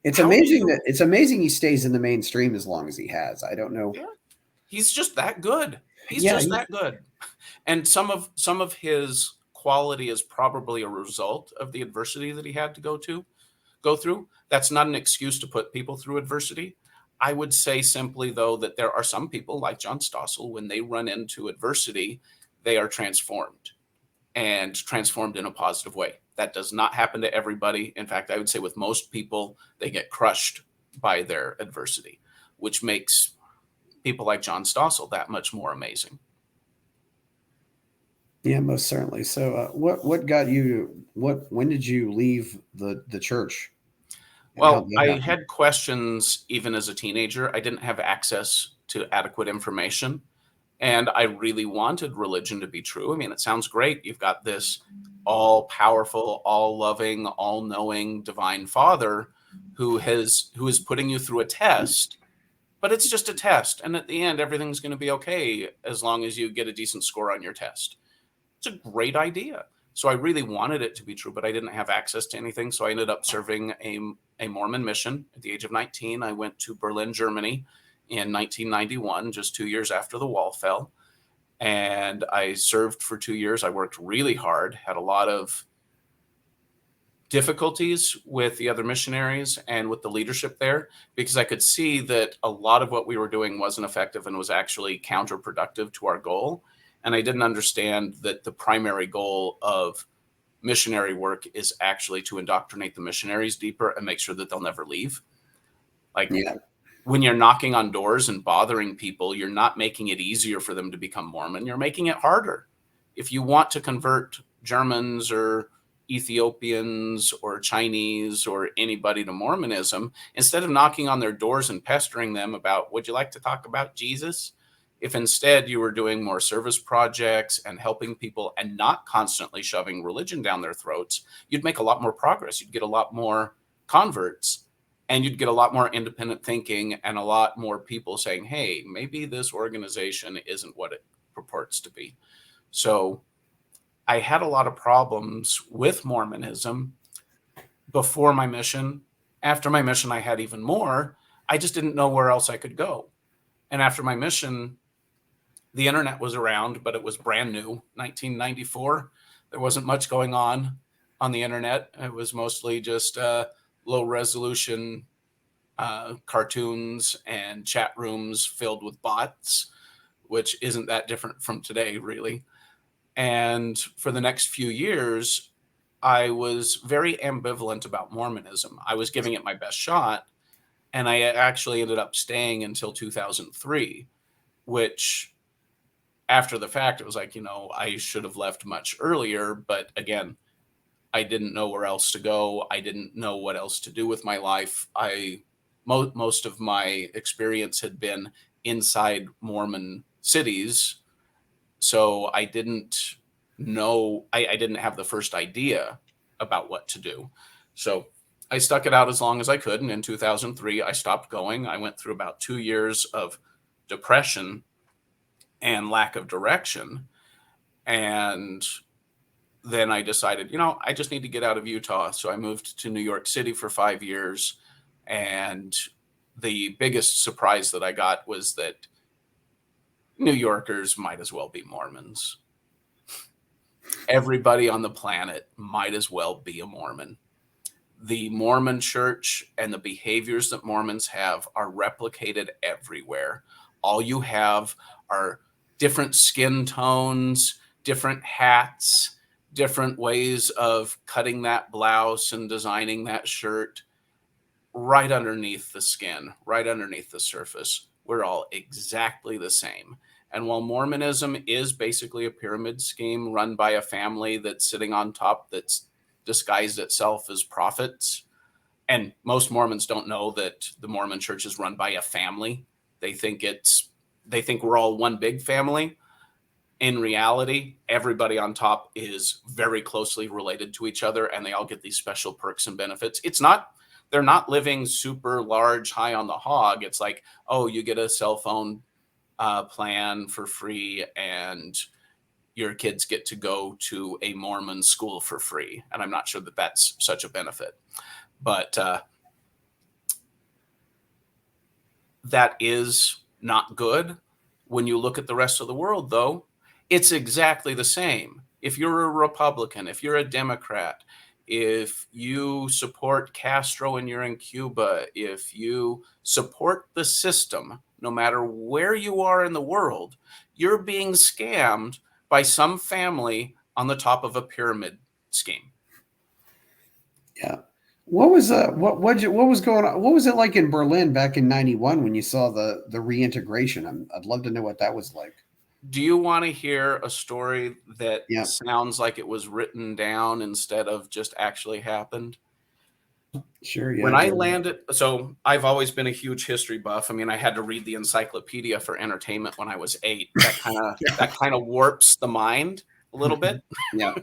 It's amazing he stays in the mainstream as long as he has. I don't know. Yeah, he's just that good. He's Yeah, just that good. And some of his quality is probably a result of the adversity that he had to go through. That's not an excuse to put people through adversity. I would say simply, though, that there are some people like John Stossel, when they run into adversity, they are transformed in a positive way. That does not happen to everybody. In fact, I would say with most people, they get crushed by their adversity, which makes people like John Stossel that much more amazing. Yeah, most certainly. So, what got you? When did you leave the church? Well, I had questions even as a teenager. I didn't have access to adequate information, and I really wanted religion to be true. I mean, it sounds great. You've got this all powerful, all loving, all knowing divine Father who is putting you through a test, but it's just a test. And at the end, everything's going to be okay as long as you get a decent score on your test. It's a great idea. So I really wanted it to be true, but I didn't have access to anything. So I ended up serving a Mormon mission at the age of 19. I went to Berlin, Germany in 1991, just 2 years after the wall fell. And I served for 2 years. I worked really hard, had a lot of difficulties with the other missionaries and with the leadership there, because I could see that a lot of what we were doing wasn't effective and was actually counterproductive to our goal. And I didn't understand that the primary goal of missionary work is actually to indoctrinate the missionaries deeper and make sure that they'll never leave. Like, when you're knocking on doors and bothering people, you're not making it easier for them to become Mormon. You're making it harder. If you want to convert Germans or Ethiopians or Chinese or anybody to Mormonism, instead of knocking on their doors and pestering them about, would you like to talk about Jesus? If instead you were doing more service projects and helping people and not constantly shoving religion down their throats, you'd make a lot more progress. You'd get a lot more converts, and you'd get a lot more independent thinking and a lot more people saying, hey, maybe this organization isn't what it purports to be. So I had a lot of problems with Mormonism before my mission. After my mission, I had even more. I just didn't know where else I could go. And after my mission, the internet was around, but it was brand new, 1994. There wasn't much going on the internet. It was mostly just low resolution cartoons and chat rooms filled with bots, which isn't that different from today, really. And for the next few years, I was very ambivalent about Mormonism. I was giving it my best shot, and I actually ended up staying until 2003, which after the fact, it was like, I should have left much earlier. But again, I didn't know where else to go. I didn't know what else to do with my life. Most of my experience had been inside Mormon cities. So I didn't know, I didn't have the first idea about what to do. So I stuck it out as long as I could. And in 2003, I stopped going. I went through about 2 years of depression and lack of direction. And then I decided, I just need to get out of Utah. So I moved to New York City for 5 years. And the biggest surprise that I got was that New Yorkers might as well be Mormons. Everybody on the planet might as well be a Mormon. The Mormon church and the behaviors that Mormons have are replicated everywhere. All you have are different skin tones, different hats, different ways of cutting that blouse and designing that shirt. Right underneath the skin, right underneath the surface, we're all exactly the same. And while Mormonism is basically a pyramid scheme run by a family that's sitting on top, that's disguised itself as prophets, and most Mormons don't know that the Mormon church is run by a family. They think we're all one big family. In reality, everybody on top is very closely related to each other, and they all get these special perks and benefits. They're not living super large, high on the hog. It's like, oh, you get a cell phone plan for free, and your kids get to go to a Mormon school for free. And I'm not sure that that's such a benefit, but that is not good. When you look at the rest of the world, though, it's exactly the same. If you're a Republican, if you're a Democrat, if you support Castro and you're in Cuba, if you support the system, no matter where you are in the world, you're being scammed by some family on the top of a pyramid scheme. Yeah. What was going on? What was it like in Berlin back in '91 when you saw the reintegration? I'd love to know what that was like. Do you want to hear a story that Yeah. sounds like it was written down instead of just actually happened? Sure. Yeah. When I landed, so I've always been a huge history buff. I mean, I had to read the encyclopedia for entertainment when I was 8. That kind of warps the mind a little bit. Yeah.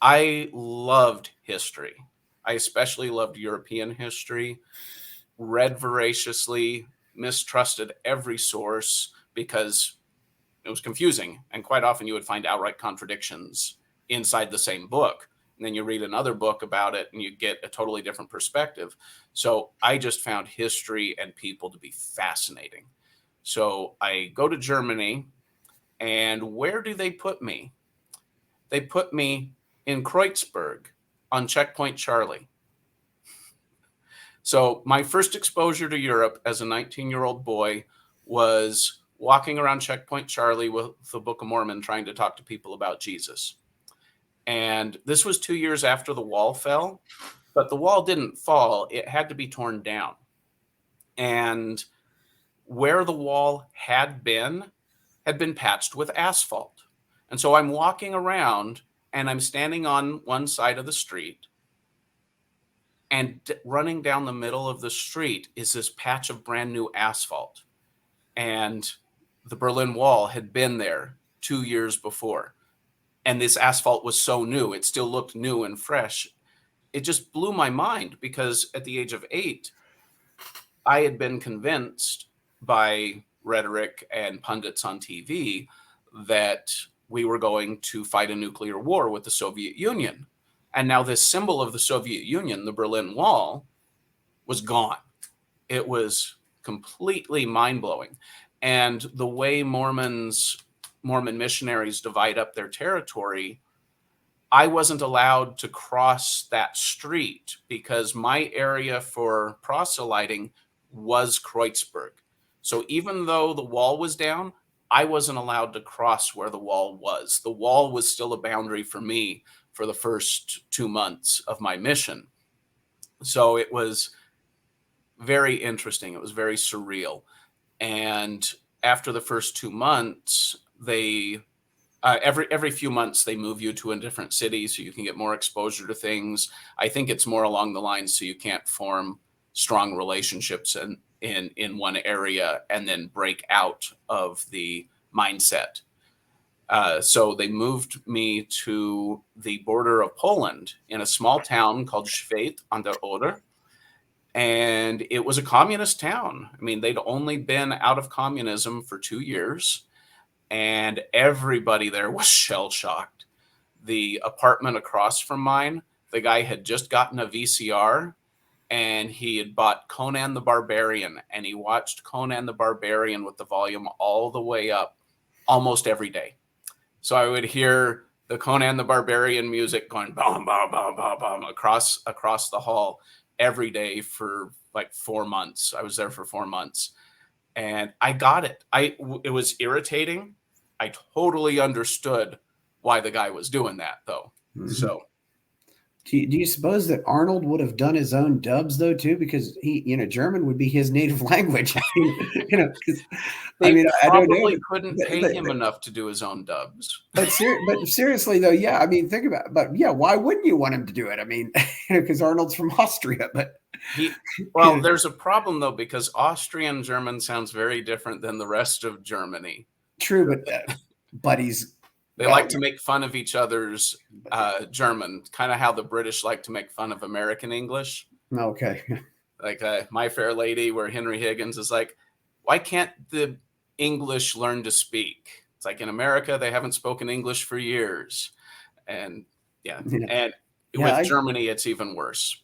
I loved history. I especially loved European history, read voraciously, mistrusted every source because it was confusing. And quite often you would find outright contradictions inside the same book. And then you read another book about it and you get a totally different perspective. So I just found history and people to be fascinating. So I go to Germany, and where do they put me? They put me in Kreuzberg on Checkpoint Charlie. So my first exposure to Europe as a 19-year-old boy was walking around Checkpoint Charlie with the Book of Mormon trying to talk to people about Jesus. And this was 2 years after the wall fell, but the wall didn't fall. It had to be torn down. And where the wall had been patched with asphalt. And so I'm walking around and I'm standing on one side of the street, and running down the middle of the street is this patch of brand new asphalt. And the Berlin Wall had been there 2 years before. And this asphalt was so new, it still looked new and fresh. It just blew my mind because at the age of 8, I had been convinced by rhetoric and pundits on TV that we were going to fight a nuclear war with the Soviet Union. And now this symbol of the Soviet Union, the Berlin Wall, was gone. It was completely mind-blowing. And the way Mormon missionaries divide up their territory, I wasn't allowed to cross that street because my area for proselyting was Kreuzberg. So even though the wall was down, I wasn't allowed to cross where the wall was. The wall was still a boundary for me for the first 2 months of my mission. So it was very interesting. It was very surreal. And after the first 2 months, they every few months they move you to a different city so you can get more exposure to things. I think it's more along the lines so you can't form strong relationships in one area and then break out of the mindset. So they moved me to the border of Poland in a small town called Schwedt an der Oder. And it was a communist town. I mean, they'd only been out of communism for 2 years, and everybody there was shell-shocked. The apartment across from mine, the guy had just gotten a VCR, and he had bought Conan the Barbarian, and he watched Conan the Barbarian with the volume all the way up almost every day. So I would hear the Conan the Barbarian music going bum, bum, bum, bum, bum across the hall every day for like 4 months. I was there for 4 months, and I got it. It was irritating. I totally understood why the guy was doing that, though. Mm-hmm. So, do you suppose that Arnold would have done his own dubs though too? Because German would be his native language. I probably couldn't pay him enough to do his own dubs. But seriously though, yeah. I mean, think about it. But yeah, why wouldn't you want him to do it? I mean, because Arnold's from Austria. But there's a problem though, because Austrian German sounds very different than the rest of Germany. True, but buddies. They like to make fun of each other's German, kind of how the British like to make fun of American English. Okay. Like My Fair Lady, where Henry Higgins is like, why can't the English learn to speak? It's like in America, they haven't spoken English for years. And and with Germany, it's even worse.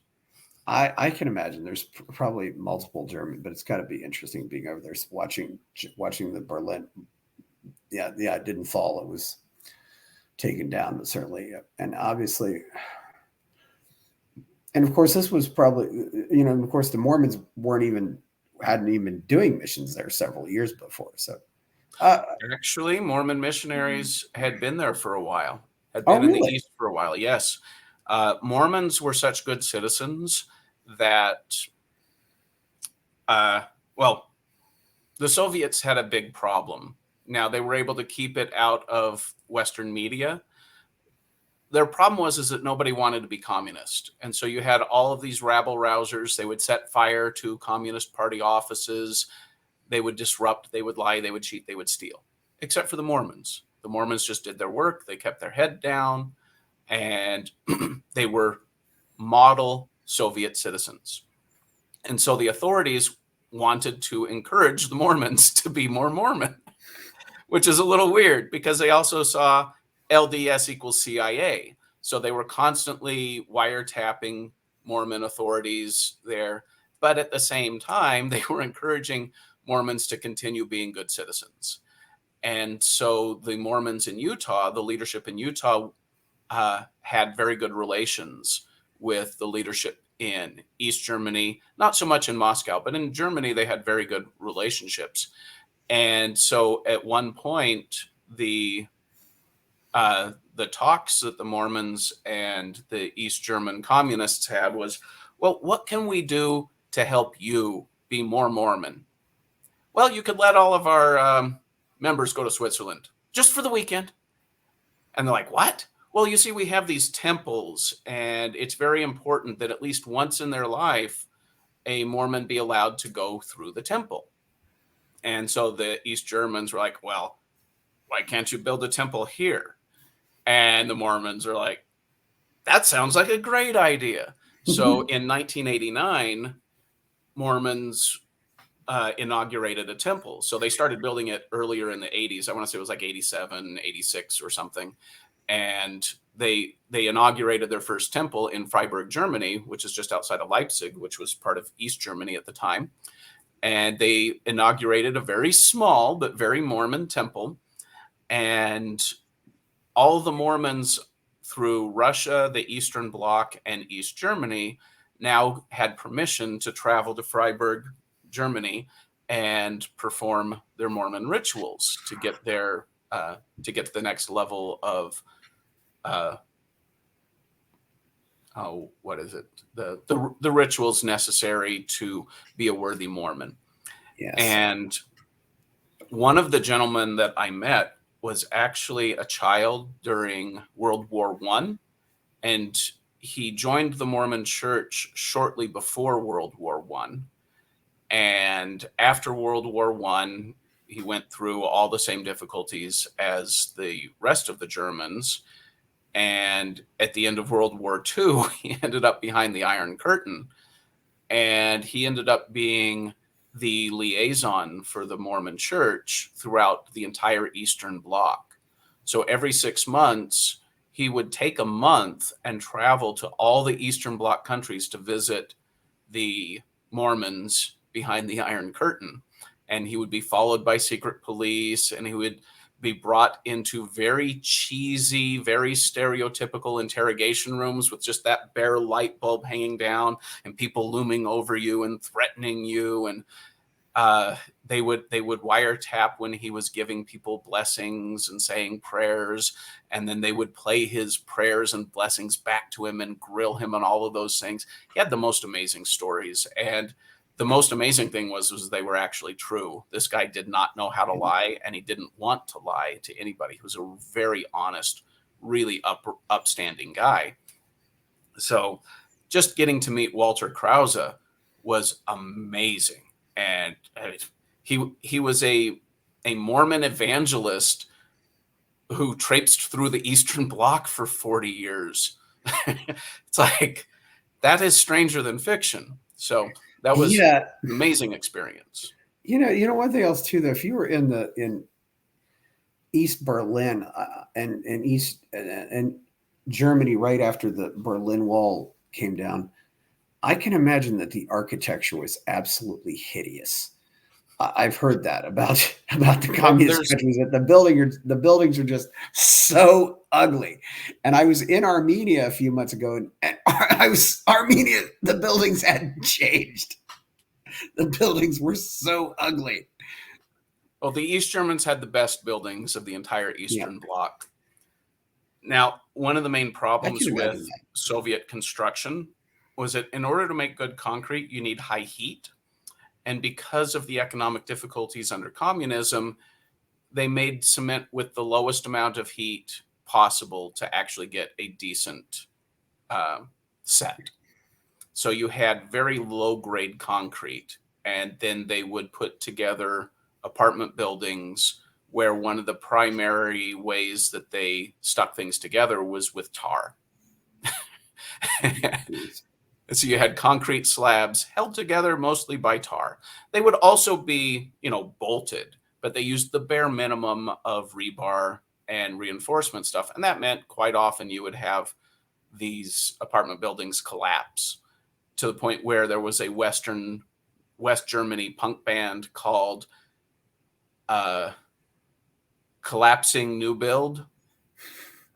I can imagine there's probably multiple German, but it's got to be interesting being over there watching the Berlin. Yeah, it didn't fall. It was taken down, but certainly, and obviously, and of course, this was probably, of course, the Mormons hadn't even been doing missions there several years before. So, actually, Mormon missionaries had been there for a while, had been in the East for a while. Yes, Mormons were such good citizens that, the Soviets had a big problem. Now, they were able to keep it out of Western media. Their problem was that nobody wanted to be communist. And so you had all of these rabble-rousers. They would set fire to Communist Party offices. They would disrupt. They would lie. They would cheat. They would steal. Except for the Mormons. The Mormons just did their work. They kept their head down. And they were model Soviet citizens. And so the authorities wanted to encourage the Mormons to be more Mormon, which is a little weird because they also saw LDS equals CIA. So they were constantly wiretapping Mormon authorities there. But at the same time, they were encouraging Mormons to continue being good citizens. And so the Mormons in Utah, the leadership in Utah, had very good relations with the leadership in East Germany, not so much in Moscow, but in Germany, they had very good relationships. And so at one point, the talks that the Mormons and the East German communists had was, well, what can we do to help you be more Mormon? Well, you could let all of our members go to Switzerland just for the weekend. And they're like, what? Well, you see, we have these temples, and it's very important that at least once in their life, a Mormon be allowed to go through the temple. And so the East Germans were like, well, why can't you build a temple here? And the Mormons are like, that sounds like a great idea. So in 1989, Mormons inaugurated a temple. So they started building it earlier in the 80s. I want to say it was like 87, 86 or something. And they inaugurated their first temple in Freiburg, Germany, which is just outside of Leipzig, which was part of East Germany at the time. And they inaugurated a very small but very Mormon temple. And all the Mormons through Russia, the Eastern Bloc, and East Germany now had permission to travel to Freiburg, Germany, and perform their Mormon rituals to get their to get to the next level of what is it? The rituals necessary to be a worthy Mormon. Yes. And one of the gentlemen that I met was actually a child during World War I, and he joined the Mormon Church shortly before World War I. And after World War I, he went through all the same difficulties as the rest of the Germans. And at the end of World War II, he ended up behind the Iron Curtain. And he ended up being the liaison for the Mormon Church throughout the entire Eastern Bloc. So every 6 months, he would take a month and travel to all the Eastern Bloc countries to visit the Mormons behind the Iron Curtain. And he would be followed by secret police, and he would be brought into very cheesy, very stereotypical interrogation rooms with just that bare light bulb hanging down and people looming over you and threatening you. And they would wiretap when he was giving people blessings and saying prayers, and then they would play his prayers and blessings back to him and grill him on all of those things. He had the most amazing stories, and the most amazing thing was they were actually true. This guy did not know how to lie, and he didn't want to lie to anybody. He was a very honest, really upstanding guy. So just getting to meet Walter Krause was amazing. And he was a Mormon evangelist who traipsed through the Eastern Bloc for 40 years. It's like, that is stranger than fiction. So that was Yeah. an amazing experience. One thing else too, though, if you were in East Berlin and East and Germany right after the Berlin Wall came down, I can imagine that the architecture was absolutely hideous. I've heard that about the communist countries, that the buildings are just so ugly. And I was in Armenia a few months ago, and Armenia. The buildings hadn't changed. The buildings were so ugly. Well, the East Germans had the best buildings of the entire Eastern Bloc. Now, one of the main problems with Soviet construction was that in order to make good concrete, you need high heat. And because of the economic difficulties under communism, they made cement with the lowest amount of heat possible to actually get a decent set. So you had very low grade concrete, and then they would put together apartment buildings where one of the primary ways that they stuck things together was with tar. So you had concrete slabs held together mostly by tar. They would also be, bolted, but they used the bare minimum of rebar and reinforcement stuff. And that meant quite often you would have these apartment buildings collapse to the point where there was a West Germany punk band called Collapsing New Build.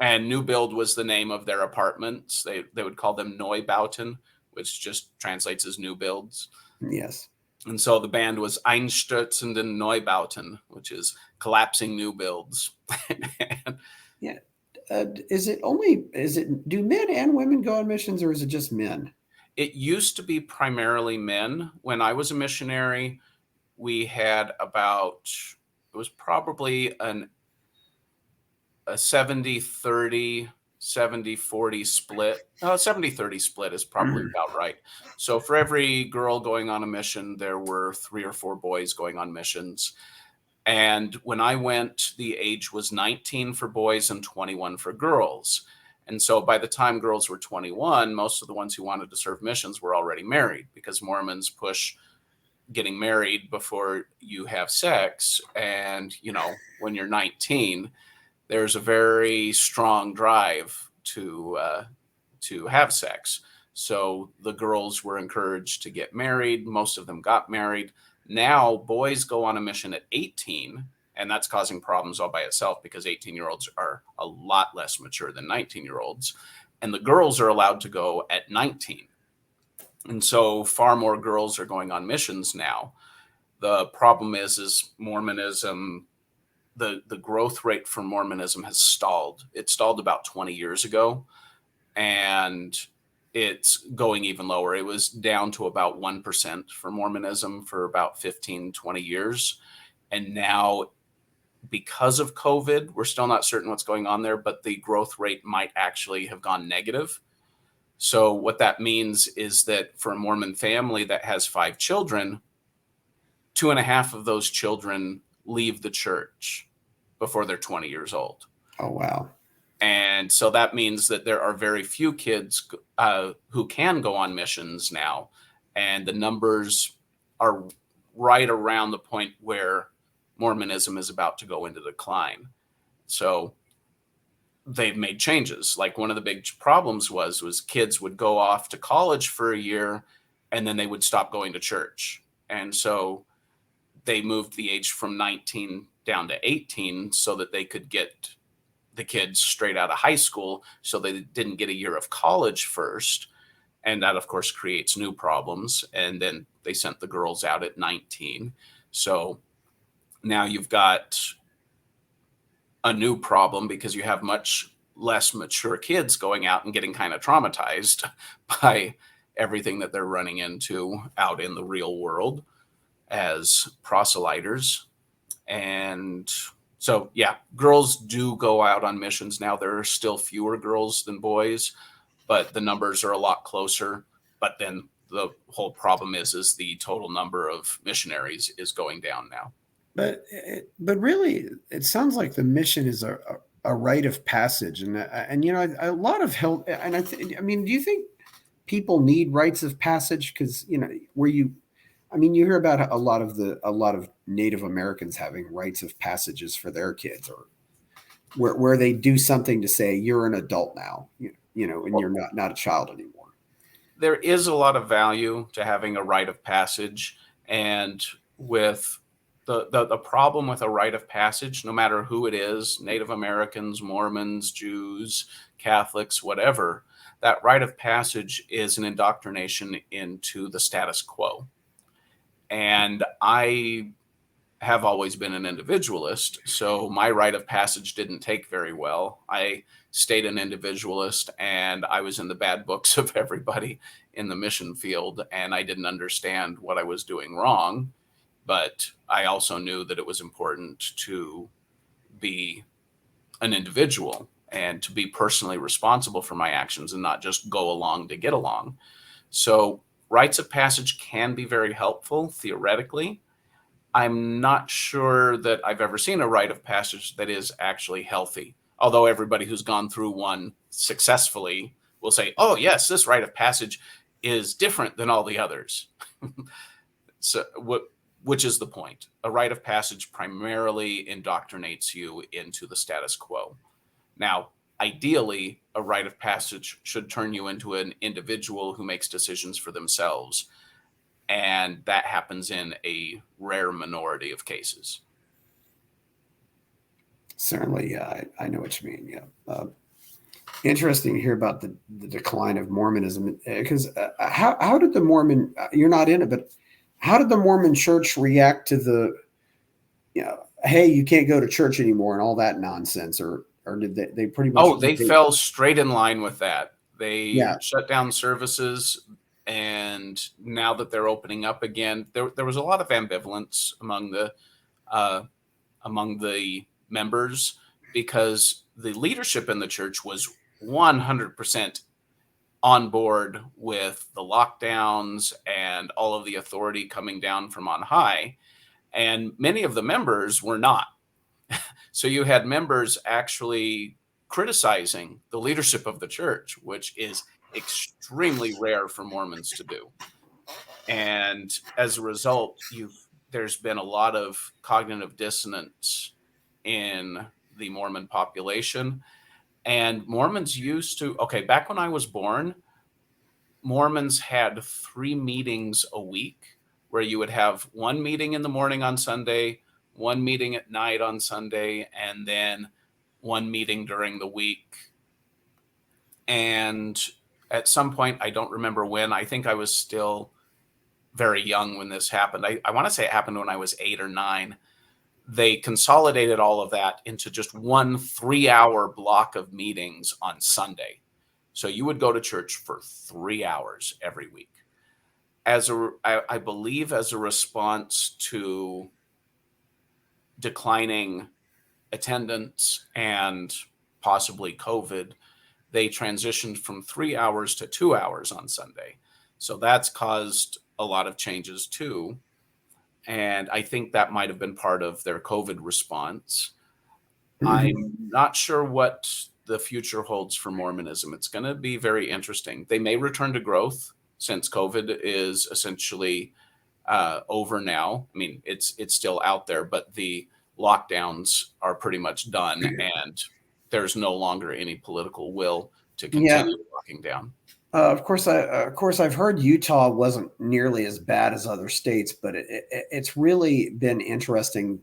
And New Build was the name of their apartments. They would call them Neubauten, which just translates as new builds. Yes. And so the band was Einstürzenden Neubauten, which is collapsing new builds. Yeah. Do men and women go on missions, or is it just men? It used to be primarily men. When I was a missionary, we had it was probably a 70-30, 70-40 split. 70-30 split is probably about right. So for every girl going on a mission, there were 3 or 4 boys going on missions. And when I went, the age was 19 for boys and 21 for girls. And so by the time girls were 21, most of the ones who wanted to serve missions were already married, because Mormons push getting married before you have sex. And, when you're 19, there's a very strong drive to have sex. So the girls were encouraged to get married. Most of them got married. Now boys go on a mission at 18, and that's causing problems all by itself, because 18-year-olds are a lot less mature than 19-year-olds. And the girls are allowed to go at 19. And so far more girls are going on missions now. The problem is Mormonism, the growth rate for Mormonism has stalled. It stalled about 20 years ago, and it's going even lower. It was down to about 1% for Mormonism for about 15, 20 years. And now, because of COVID, we're still not certain what's going on there, but the growth rate might actually have gone negative. So what that means is that for a Mormon family that has 5 children, 2.5 of those children leave the church before they're 20 years old. Oh, wow. And so that means that there are very few kids who can go on missions now. And the numbers are right around the point where Mormonism is about to go into decline. So they've made changes. Like, one of the big problems was kids would go off to college for a year, and then they would stop going to church. And so they moved the age from 19 down to 18 so that they could get the kids straight out of high school, so they didn't get a year of college first. And that, of course, creates new problems. And then they sent the girls out at 19. So now you've got a new problem, because you have much less mature kids going out and getting kind of traumatized by everything that they're running into out in the real world as proselyters. And so, yeah, girls do go out on missions now. There are still fewer girls than boys, but the numbers are a lot closer. But then the whole problem is the total number of missionaries is going down now. But really, it sounds like the mission is a rite of passage, and you know, a lot of help. And I mean, do you think people need rites of passage? Because you know, I mean, you hear about a lot of Native Americans having rites of passages for their kids, or where they do something to say you're an adult now, you know, and you're not a child anymore. There is a lot of value to having a rite of passage, and with the problem with a rite of passage, no matter who it is, Native Americans, Mormons, Jews, Catholics, whatever, that rite of passage is an indoctrination into the status quo. And I have always been an individualist, so my rite of passage didn't take very well. I stayed an individualist, and I was in the bad books of everybody in the mission field, and I didn't understand what I was doing wrong. But I also knew that it was important to be an individual and to be personally responsible for my actions and not just go along to get along. So rites of passage can be very helpful theoretically. I'm not sure that I've ever seen a rite of passage that is actually healthy. Although everybody who's gone through one successfully will say, oh, yes, this rite of passage is different than all the others. So which is the point? A rite of passage primarily indoctrinates you into the status quo. Now, ideally, a rite of passage should turn you into an individual who makes decisions for themselves. And that happens in a rare minority of cases. Certainly, yeah, I know what you mean. Yeah, interesting to hear about the decline of Mormonism. Because how did the Mormon? You're not in it, but how did the Mormon Church react to the, you know, hey, you can't go to church anymore and all that nonsense, or did they pretty much? Oh, they fell straight in line with that. They Yeah. shut down services. And now that they're opening up again, there was a lot of ambivalence among the members, because the leadership in the church was 100% on board with the lockdowns and all of the authority coming down from on high. And many of the members were not. So you had members actually criticizing the leadership of the church, which is extremely rare for Mormons to do. And as a result, there's been a lot of cognitive dissonance in the Mormon population. And Mormons back when I was born, Mormons had 3 meetings a week, where you would have one meeting in the morning on Sunday, one meeting at night on Sunday, and then one meeting during the week. And at some point, I don't remember when, I think I was still very young when this happened. I want to say it happened when I was 8 or 9. They consolidated all of that into just one 3-hour block of meetings on Sunday. So you would go to church for 3 hours every week. I believe as a response to declining attendance and possibly COVID, they transitioned from 3 hours to 2 hours on Sunday. So that's caused a lot of changes too. And I think that might have been part of their COVID response. Mm-hmm. I'm not sure what the future holds for Mormonism. It's going to be very interesting. They may return to growth since COVID is essentially over now. I mean, it's still out there, but the lockdowns are pretty much done, and there's no longer any political will to continue locking down. Of course, I've heard Utah wasn't nearly as bad as other states, but it's really been interesting.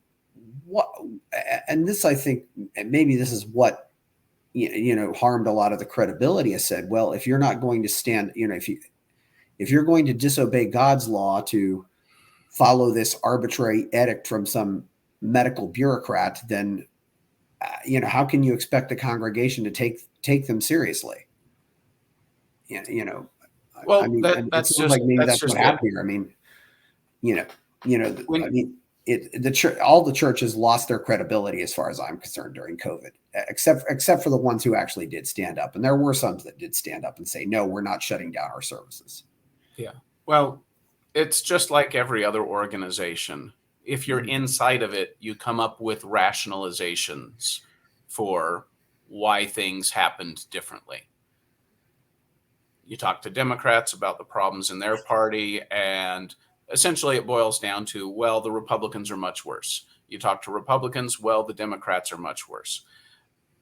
And this, I think, maybe this is what harmed a lot of the credibility. I said, well, if you're not going to stand, if you're going to disobey God's law to follow this arbitrary edict from some medical bureaucrat, then how can you expect the congregation to take them seriously? Well, I mean, that's it sounds like maybe that's what happened here. I mean, the church, all the churches lost their credibility as far as I'm concerned during COVID, except for the ones who actually did stand up. And there were some that did stand up and say, no, we're not shutting down our services. Yeah. Well, it's just like every other organization. If you're inside of it, you come up with rationalizations for why things happened differently. You talk to Democrats about the problems in their party, and essentially it boils down to, well, the Republicans are much worse. You talk to Republicans, well, the Democrats are much worse.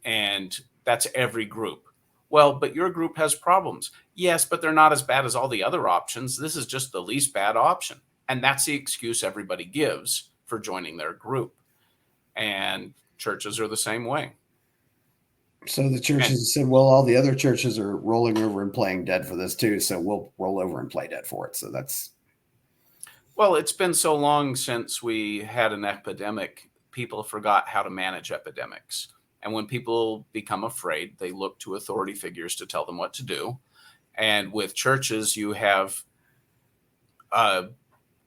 And that's every group. Well, but your group has problems. Yes, but they're not as bad as all the other options. This is just the least bad option. And that's the excuse everybody gives for joining their group. And churches are the same way. So the churches said, well, all the other churches are rolling over and playing dead for this too, so we'll roll over and play dead for it. So that's... Well, it's been so long since we had an epidemic, people forgot how to manage epidemics. And when people become afraid, they look to authority figures to tell them what to do. And with churches, you have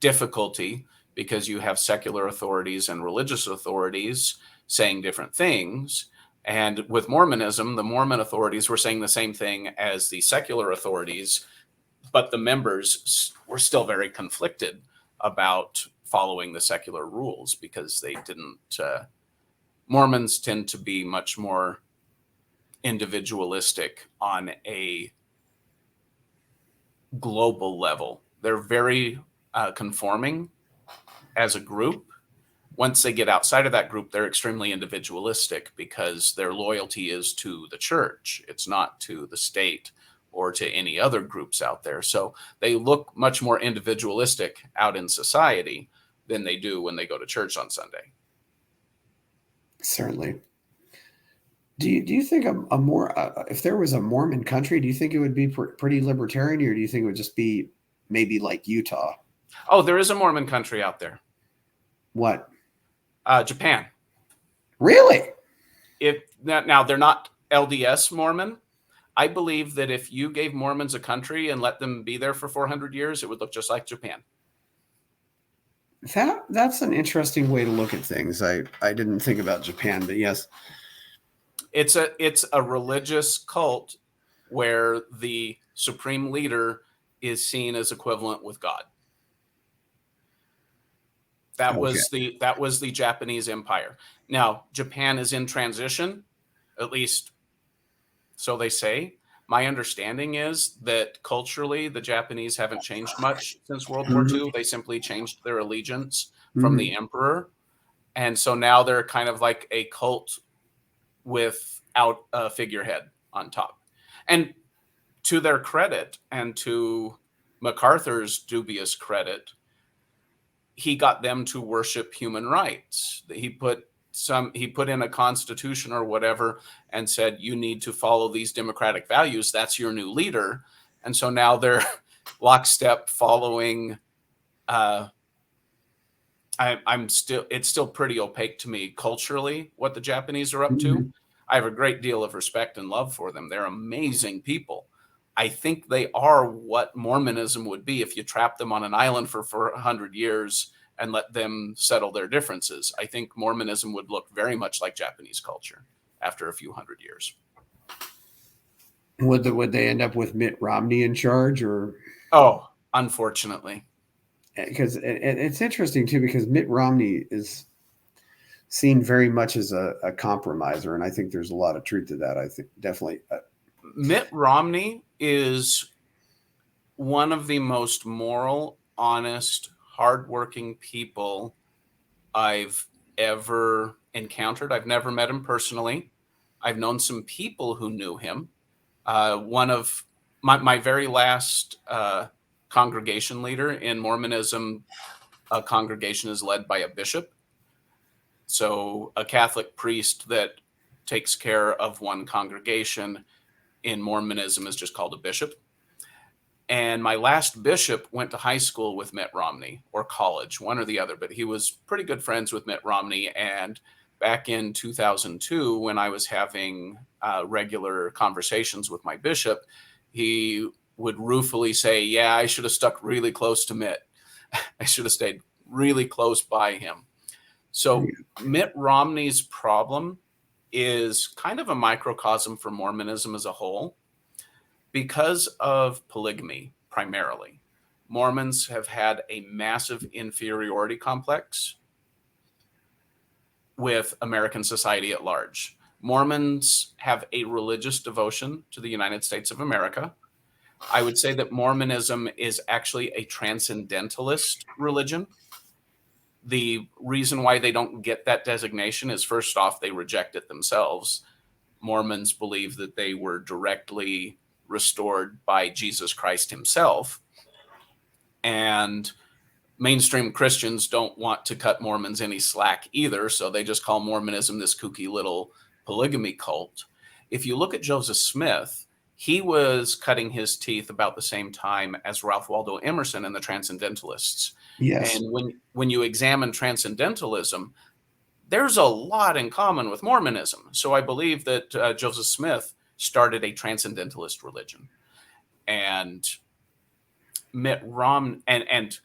difficulty because you have secular authorities and religious authorities saying different things. And with Mormonism, the Mormon authorities were saying the same thing as the secular authorities, but the members were still very conflicted about following the secular rules because they didn't. Mormons tend to be much more individualistic on a global level. They're very conforming as a group. Once they get outside of that group, they're extremely individualistic because their loyalty is to the church. It's not to the state or to any other groups out there. So they look much more individualistic out in society than they do when they go to church on Sunday. Certainly. Do you think a more if there was a Mormon country, do you think it would be pretty libertarian, or do you think it would just be maybe like Utah? Oh, there is a Mormon country out there. What? Japan. Really? Now they're not LDS Mormon. I believe that if you gave Mormons a country and let them be there for 400 years, it would look just like Japan. That's an interesting way to look at things. I didn't think about Japan, but yes. It's a religious cult where the supreme leader is seen as equivalent with God. That was the Japanese empire. Now, Japan is in transition, at least so they say. My understanding is that culturally, the Japanese haven't changed much since World War II. They simply changed their allegiance from the emperor. And so now they're kind of like a cult without a figurehead on top. And to their credit, and to MacArthur's dubious credit, he got them to worship human rights. He put in a constitution or whatever and said, you need to follow these democratic values. That's your new leader. And so now they're lockstep following. It's still pretty opaque to me culturally what the Japanese are up to. I have a great deal of respect and love for them. They're amazing people. I think they are what Mormonism would be if you trap them on an island for 400 years and let them settle their differences. I think Mormonism would look very much like Japanese culture after a few hundred years. Would they end up with Mitt Romney in charge, or? Oh, unfortunately. Because it's interesting too, because Mitt Romney is seen very much as a compromiser, and I think there's a lot of truth to that. I think definitely. Mitt Romney is one of the most moral, honest, hardworking people I've ever encountered. I've never met him personally. I've known some people who knew him. One of my very last congregation leader in Mormonism, a congregation is led by a bishop. So a Catholic priest that takes care of one congregation in Mormonism is just called a bishop. And my last bishop went to high school with Mitt Romney, or college, one or the other, but he was pretty good friends with Mitt Romney. And back in 2002, when I was having regular conversations with my bishop, he would ruefully say, yeah, I should have stuck really close to Mitt. I should have stayed really close by him. So Mitt Romney's problem is kind of a microcosm for Mormonism as a whole. Because of polygamy, primarily, Mormons have had a massive inferiority complex with American society at large. Mormons have a religious devotion to the United States of America. I would say that Mormonism is actually a transcendentalist religion. The reason why they don't get that designation is, first off, they reject it themselves. Mormons believe that they were directly restored by Jesus Christ himself. And mainstream Christians don't want to cut Mormons any slack either, so they just call Mormonism this kooky little polygamy cult. If you look at Joseph Smith, he was cutting his teeth about the same time as Ralph Waldo Emerson and the Transcendentalists. Yes. And when you examine Transcendentalism, there's a lot in common with Mormonism. So I believe that Joseph Smith started a Transcendentalist religion. And Mitt Romney, and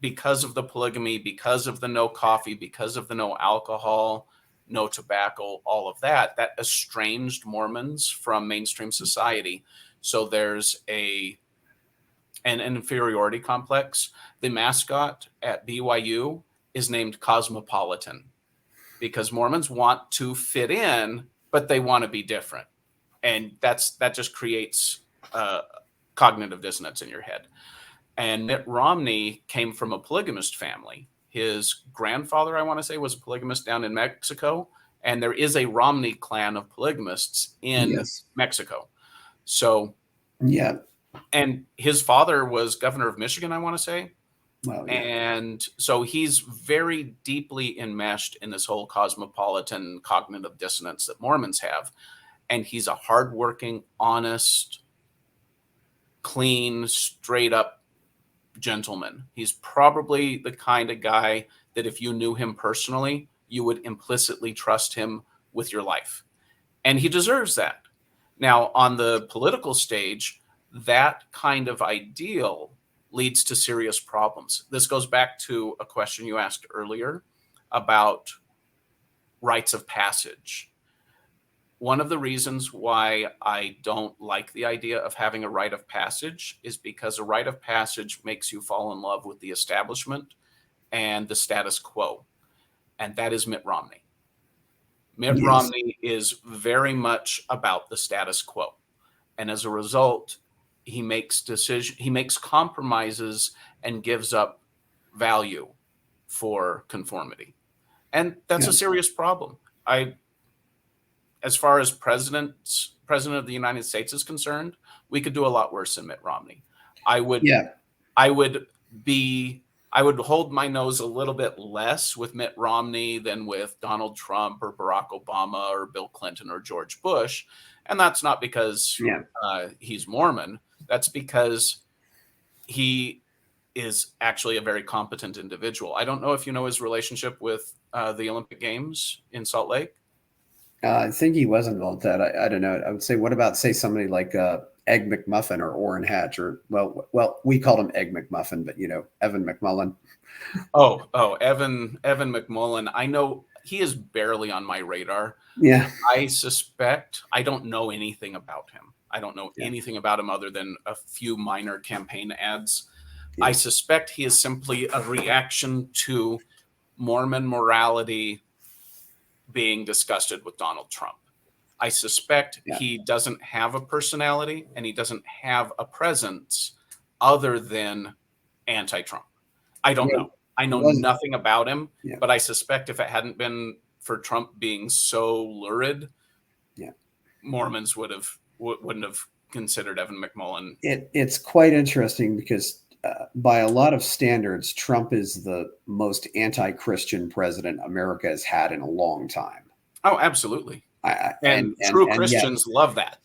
because of the polygamy, because of the no coffee, because of the no alcohol, no tobacco, all of that, that estranged Mormons from mainstream society. So there's an inferiority complex. The mascot at BYU is named Cosmopolitan because Mormons want to fit in, but they want to be different. And that just creates cognitive dissonance in your head. And Mitt Romney came from a polygamist family. His grandfather, I want to say, was a polygamist down in Mexico. And there is a Romney clan of polygamists in Mexico. So, yeah. And his father was governor of Michigan, I want to say. Well, yeah. And so he's very deeply enmeshed in this whole cosmopolitan cognitive dissonance that Mormons have. And he's a hardworking, honest, clean, straight up gentleman. He's probably the kind of guy that if you knew him personally, you would implicitly trust him with your life. And he deserves that. Now, on the political stage, that kind of ideal leads to serious problems. This goes back to a question you asked earlier about rites of passage. One of the reasons why I don't like the idea of having a rite of passage is because a rite of passage makes you fall in love with the establishment and the status quo. And that is Mitt Romney. Mitt Romney is very much about the status quo. And as a result, he makes compromises and gives up value for conformity. And that's a serious problem. As far as president of the United States is concerned, we could do a lot worse than Mitt Romney. I would hold my nose a little bit less with Mitt Romney than with Donald Trump or Barack Obama or Bill Clinton or George Bush. And that's not because he's Mormon. That's because he is actually a very competent individual. I don't know if you know his relationship with the Olympic Games in Salt Lake. I think he was involved in that. I don't know. I would say, what about, say, somebody like Egg McMuffin or Orrin Hatch, or well, we called him Egg McMuffin, but Evan McMullen. Evan McMullen. I know he is barely on my radar. Yeah. I suspect I don't know anything about him. I don't know anything about him other than a few minor campaign ads. Yeah. I suspect he is simply a reaction to Mormon morality being disgusted with Donald Trump. I suspect he doesn't have a personality and he doesn't have a presence other than anti-Trump. I don't know. I know nothing about him, but I suspect if it hadn't been for Trump being so lurid, Mormons wouldn't have considered Evan McMullen. It's quite interesting because by a lot of standards, Trump is the most anti-Christian president America has had in a long time. Oh, absolutely. And true Christians love that.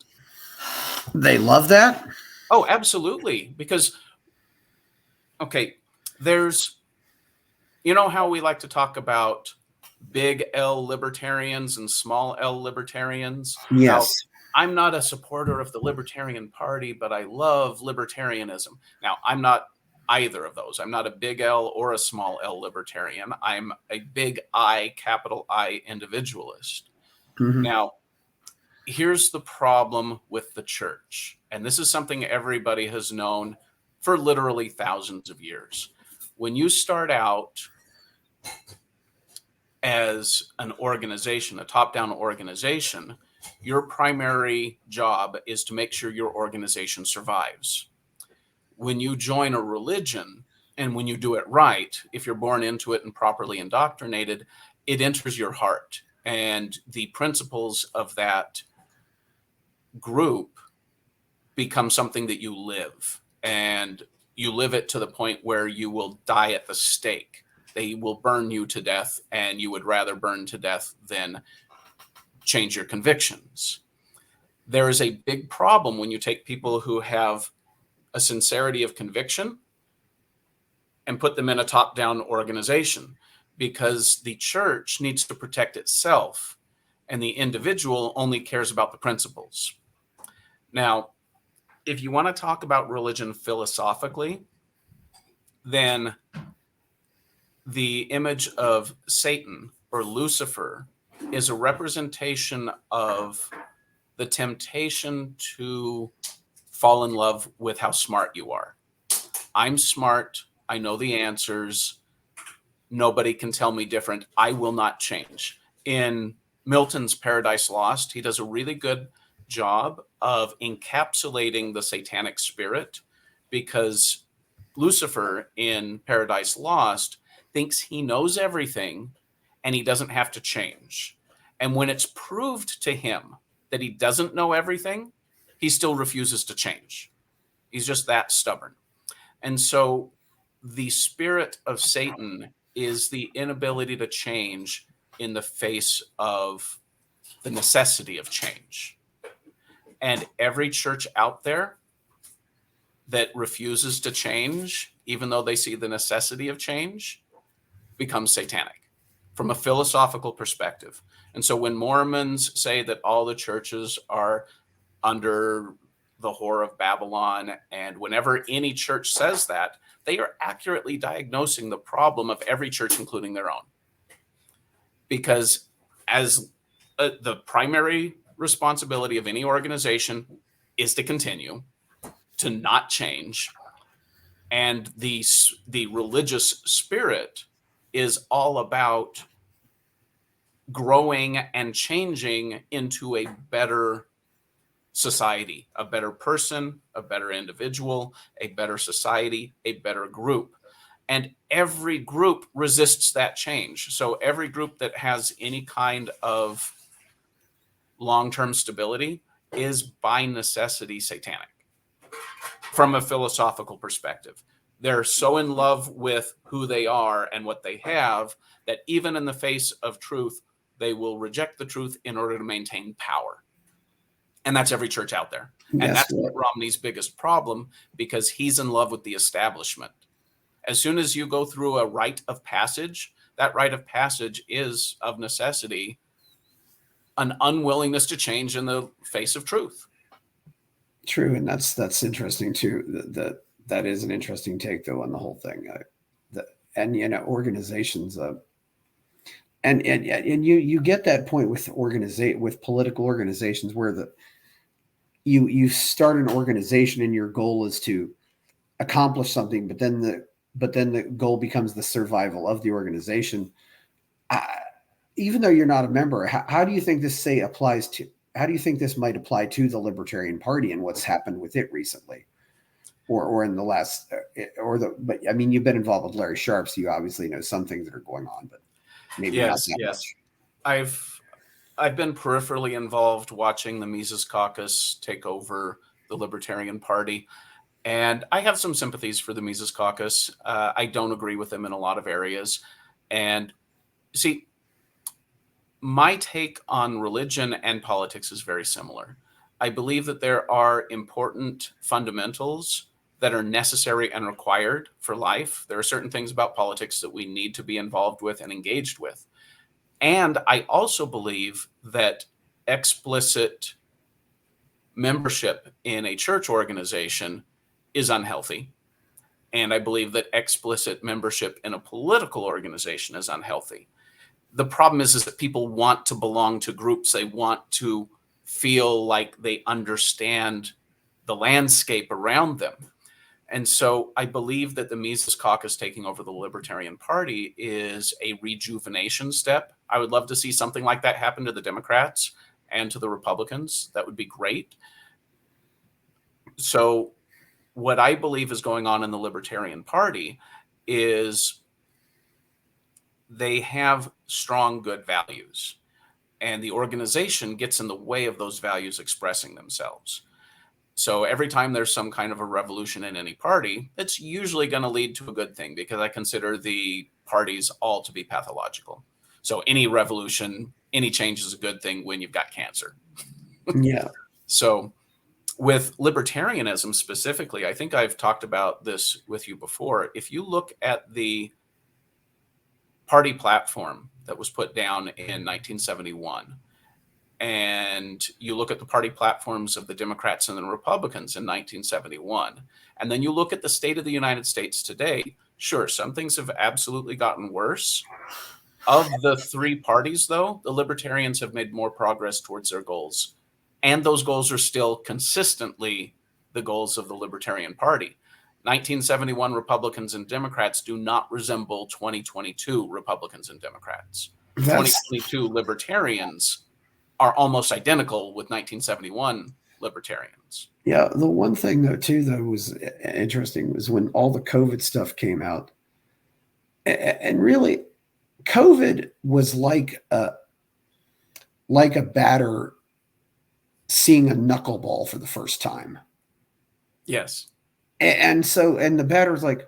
They love that? Oh, absolutely. Because, there's, how we like to talk about big L libertarians and small L libertarians? Yes. I'm not a supporter of the Libertarian Party, but I love libertarianism. Now, I'm not either of those. I'm not a big L or a small L libertarian. I'm a big I, capital I individualist. Mm-hmm. Now, here's the problem with the church. And this is something everybody has known for literally thousands of years. When you start out as an organization, a top-down organization, your primary job is to make sure your organization survives. When you join a religion, and when you do it right, if you're born into it and properly indoctrinated, it enters your heart. And the principles of that group become something that you live. And you live it to the point where you will die at the stake. They will burn you to death, and you would rather burn to death than change your convictions. There is a big problem when you take people who have a sincerity of conviction and put them in a top-down organization, because the church needs to protect itself and the individual only cares about the principles. Now, if you want to talk about religion philosophically, then the image of Satan or Lucifer is a representation of the temptation to fall in love with how smart you are. I'm smart. I know the answers. Nobody can tell me different. I will not change. In Milton's Paradise Lost, he does a really good job of encapsulating the satanic spirit, because Lucifer in Paradise Lost thinks he knows everything and he doesn't have to change. And when it's proved to him that he doesn't know everything, he still refuses to change. He's just that stubborn. And so the spirit of Satan is the inability to change in the face of the necessity of change. And every church out there that refuses to change, even though they see the necessity of change, becomes satanic from a philosophical perspective. And so when Mormons say that all the churches are under the whore of Babylon, and whenever any church says that, they are accurately diagnosing the problem of every church, including their own. Because as the primary responsibility of any organization is to continue, to not change. And the religious spirit is all about growing and changing into a better society, a better person, a better individual, a better society, a better group. And every group resists that change. So every group that has any kind of long-term stability is by necessity satanic from a philosophical perspective. They're so in love with who they are and what they have that even in the face of truth, they will reject the truth in order to maintain power. And that's every church out there. And that's Mitt Romney's biggest problem, because he's in love with the establishment. As soon as you go through a rite of passage, that rite of passage is of necessity an unwillingness to change in the face of truth. True, and that's interesting too. That is an interesting take, though, on the whole thing. And you know, organizations, and you get that point with political organizations where you start an organization and your goal is to accomplish something, but then the goal becomes the survival of the organization. Even though you're not a member, how do you think this applies to? How do you think this might apply to the Libertarian Party and what's happened with it recently, or in the last, but I mean, you've been involved with Larry Sharpe, so you obviously know some things that are going on, but maybe not that much. I've been peripherally involved watching the Mises Caucus take over the Libertarian Party, and I have some sympathies for the Mises Caucus. I don't agree with them in a lot of areas, and see, my take on religion and politics is very similar. I believe that there are important fundamentals that are necessary and required for life. There are certain things about politics that we need to be involved with and engaged with. And I also believe that explicit membership in a church organization is unhealthy. And I believe that explicit membership in a political organization is unhealthy. The problem is that people want to belong to groups. They want to feel like they understand the landscape around them. And so I believe that the Mises Caucus taking over the Libertarian Party is a rejuvenation step. I would love to see something like that happen to the Democrats and to the Republicans. That would be great. So what I believe is going on in the Libertarian Party is they have strong, good values, and the organization gets in the way of those values expressing themselves. So every time there's some kind of a revolution in any party, it's usually going to lead to a good thing, because I consider the parties all to be pathological. So any revolution, any change is a good thing when you've got cancer. Yeah. So with libertarianism specifically, I think I've talked about this with you before. If you look at the party platform that was put down in 1971, and you look at the party platforms of the Democrats and the Republicans in 1971, and then you look at the state of the United States today, sure, some things have absolutely gotten worse. Of the three parties, though, the Libertarians have made more progress towards their goals. And those goals are still consistently the goals of the Libertarian Party. 1971 Republicans and Democrats do not resemble 2022 Republicans and Democrats. 2022 Libertarians are almost identical with 1971 Libertarians. Yeah. The one thing, though, too, that was interesting was when all the COVID stuff came out. And really, COVID was like a batter seeing a knuckleball for the first time. Yes. And the batter's like,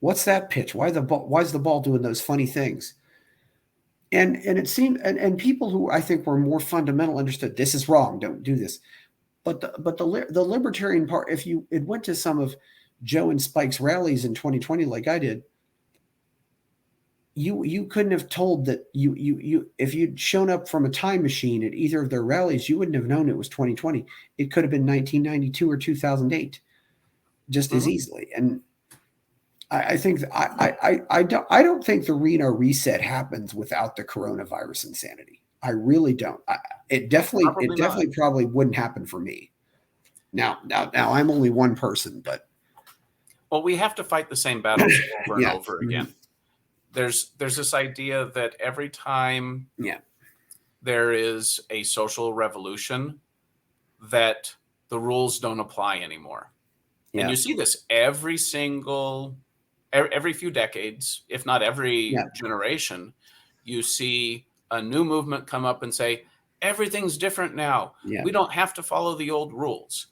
what's that pitch? Why's the ball doing those funny things? And it seemed, and people who I think were more fundamental understood this is wrong. Don't do this. But the Libertarian part, if it went to some of Joe and Spike's rallies in 2020, like I did, you couldn't have told that you if you'd shown up from a time machine at either of their rallies, you wouldn't have known it was 2020. It could have been 1992 or 2008, just as easily. And I think I don't think the Reno reset happens without the coronavirus insanity. I really don't. It definitely probably wouldn't happen for me. Now I'm only one person, but we have to fight the same battles over and over again. There's this idea that every time there is a social revolution, that the rules don't apply anymore. Yeah. And you see this every few decades, if not every generation, you see a new movement come up and say, everything's different now. Yeah. We don't have to follow the old rules.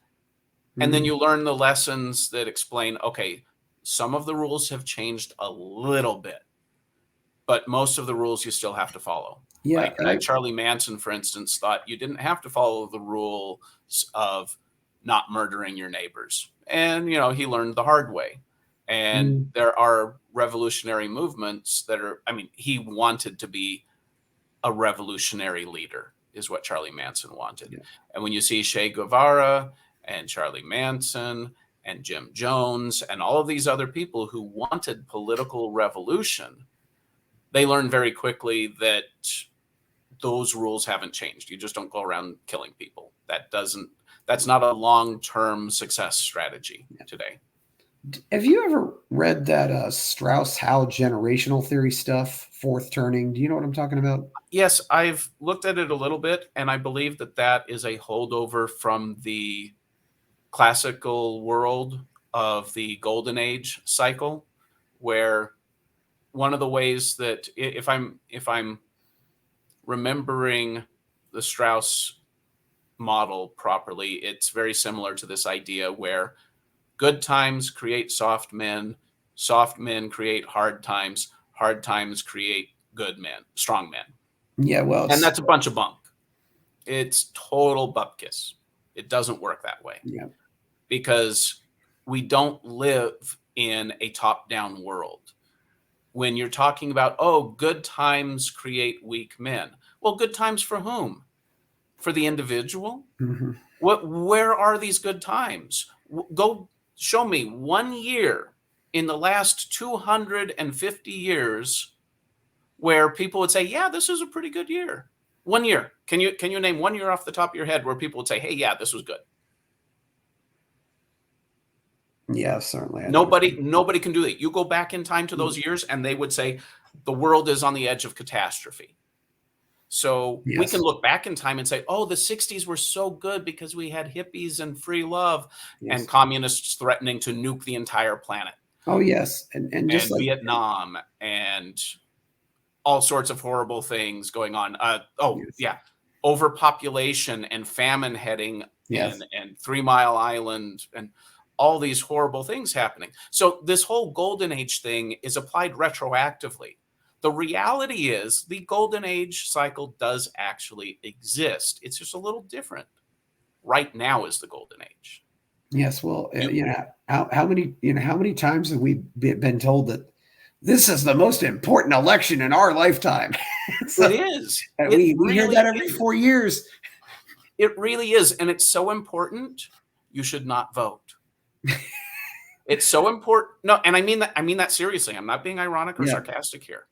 And then you learn the lessons that explain, okay, some of the rules have changed a little bit, but most of the rules you still have to follow. Yeah, like Charlie Manson, for instance, thought you didn't have to follow the rules of not murdering your neighbors. And, he learned the hard way. And there are revolutionary movements that are, he wanted to be a revolutionary leader, is what Charlie Manson wanted. Yeah. And when you see Che Guevara and Charlie Manson and Jim Jones and all of these other people who wanted political revolution, they learned very quickly that those rules haven't changed. You just don't go around killing people. That's not a long-term success strategy today. Have you ever read that Strauss-Howe generational theory stuff, Fourth Turning? Do you know what I'm talking about? Yes, I've looked at it a little bit, and I believe that is a holdover from the classical world of the Golden Age cycle, where one of the ways that, if I'm remembering the Strauss model properly, it's very similar to this idea where good times create soft men create hard times create good men, strong men. Yeah, well, and that's a bunch of bunk. It's total bupkis. It doesn't work that way. Yeah, because we don't live in a top-down world. When you're talking about, good times create weak men. Well, good times for whom? For the individual? Mm-hmm. Where are these good times? Go show me 1 year in the last 250 years where people would say, yeah, this is a pretty good year. 1 year. Can you name 1 year off the top of your head where people would say, hey, yeah, this was good? Yeah, certainly. I know what Nobody can do that. You go back in time to those years and they would say the world is on the edge of catastrophe. So we can Yes. look back in time and say, oh, the 60s were so good because we had hippies and free love and Yes. communists threatening to nuke the entire planet, Oh, yes. And just and like, Vietnam and all sorts of horrible things going on. yes. Yeah, overpopulation and famine heading Yes. and 3 Mile Island and all these horrible things happening. So this whole golden age thing is applied retroactively. The reality is the golden age cycle does actually exist. It's just a little different. Right now is the golden age. Yes. Well, You, how many times have we been told that this is the most important election in our lifetime? So, it is. we hear that every 4 years. It really is. And it's so important. You should not vote. It's so important. No, and I mean that seriously. I'm not being ironic or sarcastic here.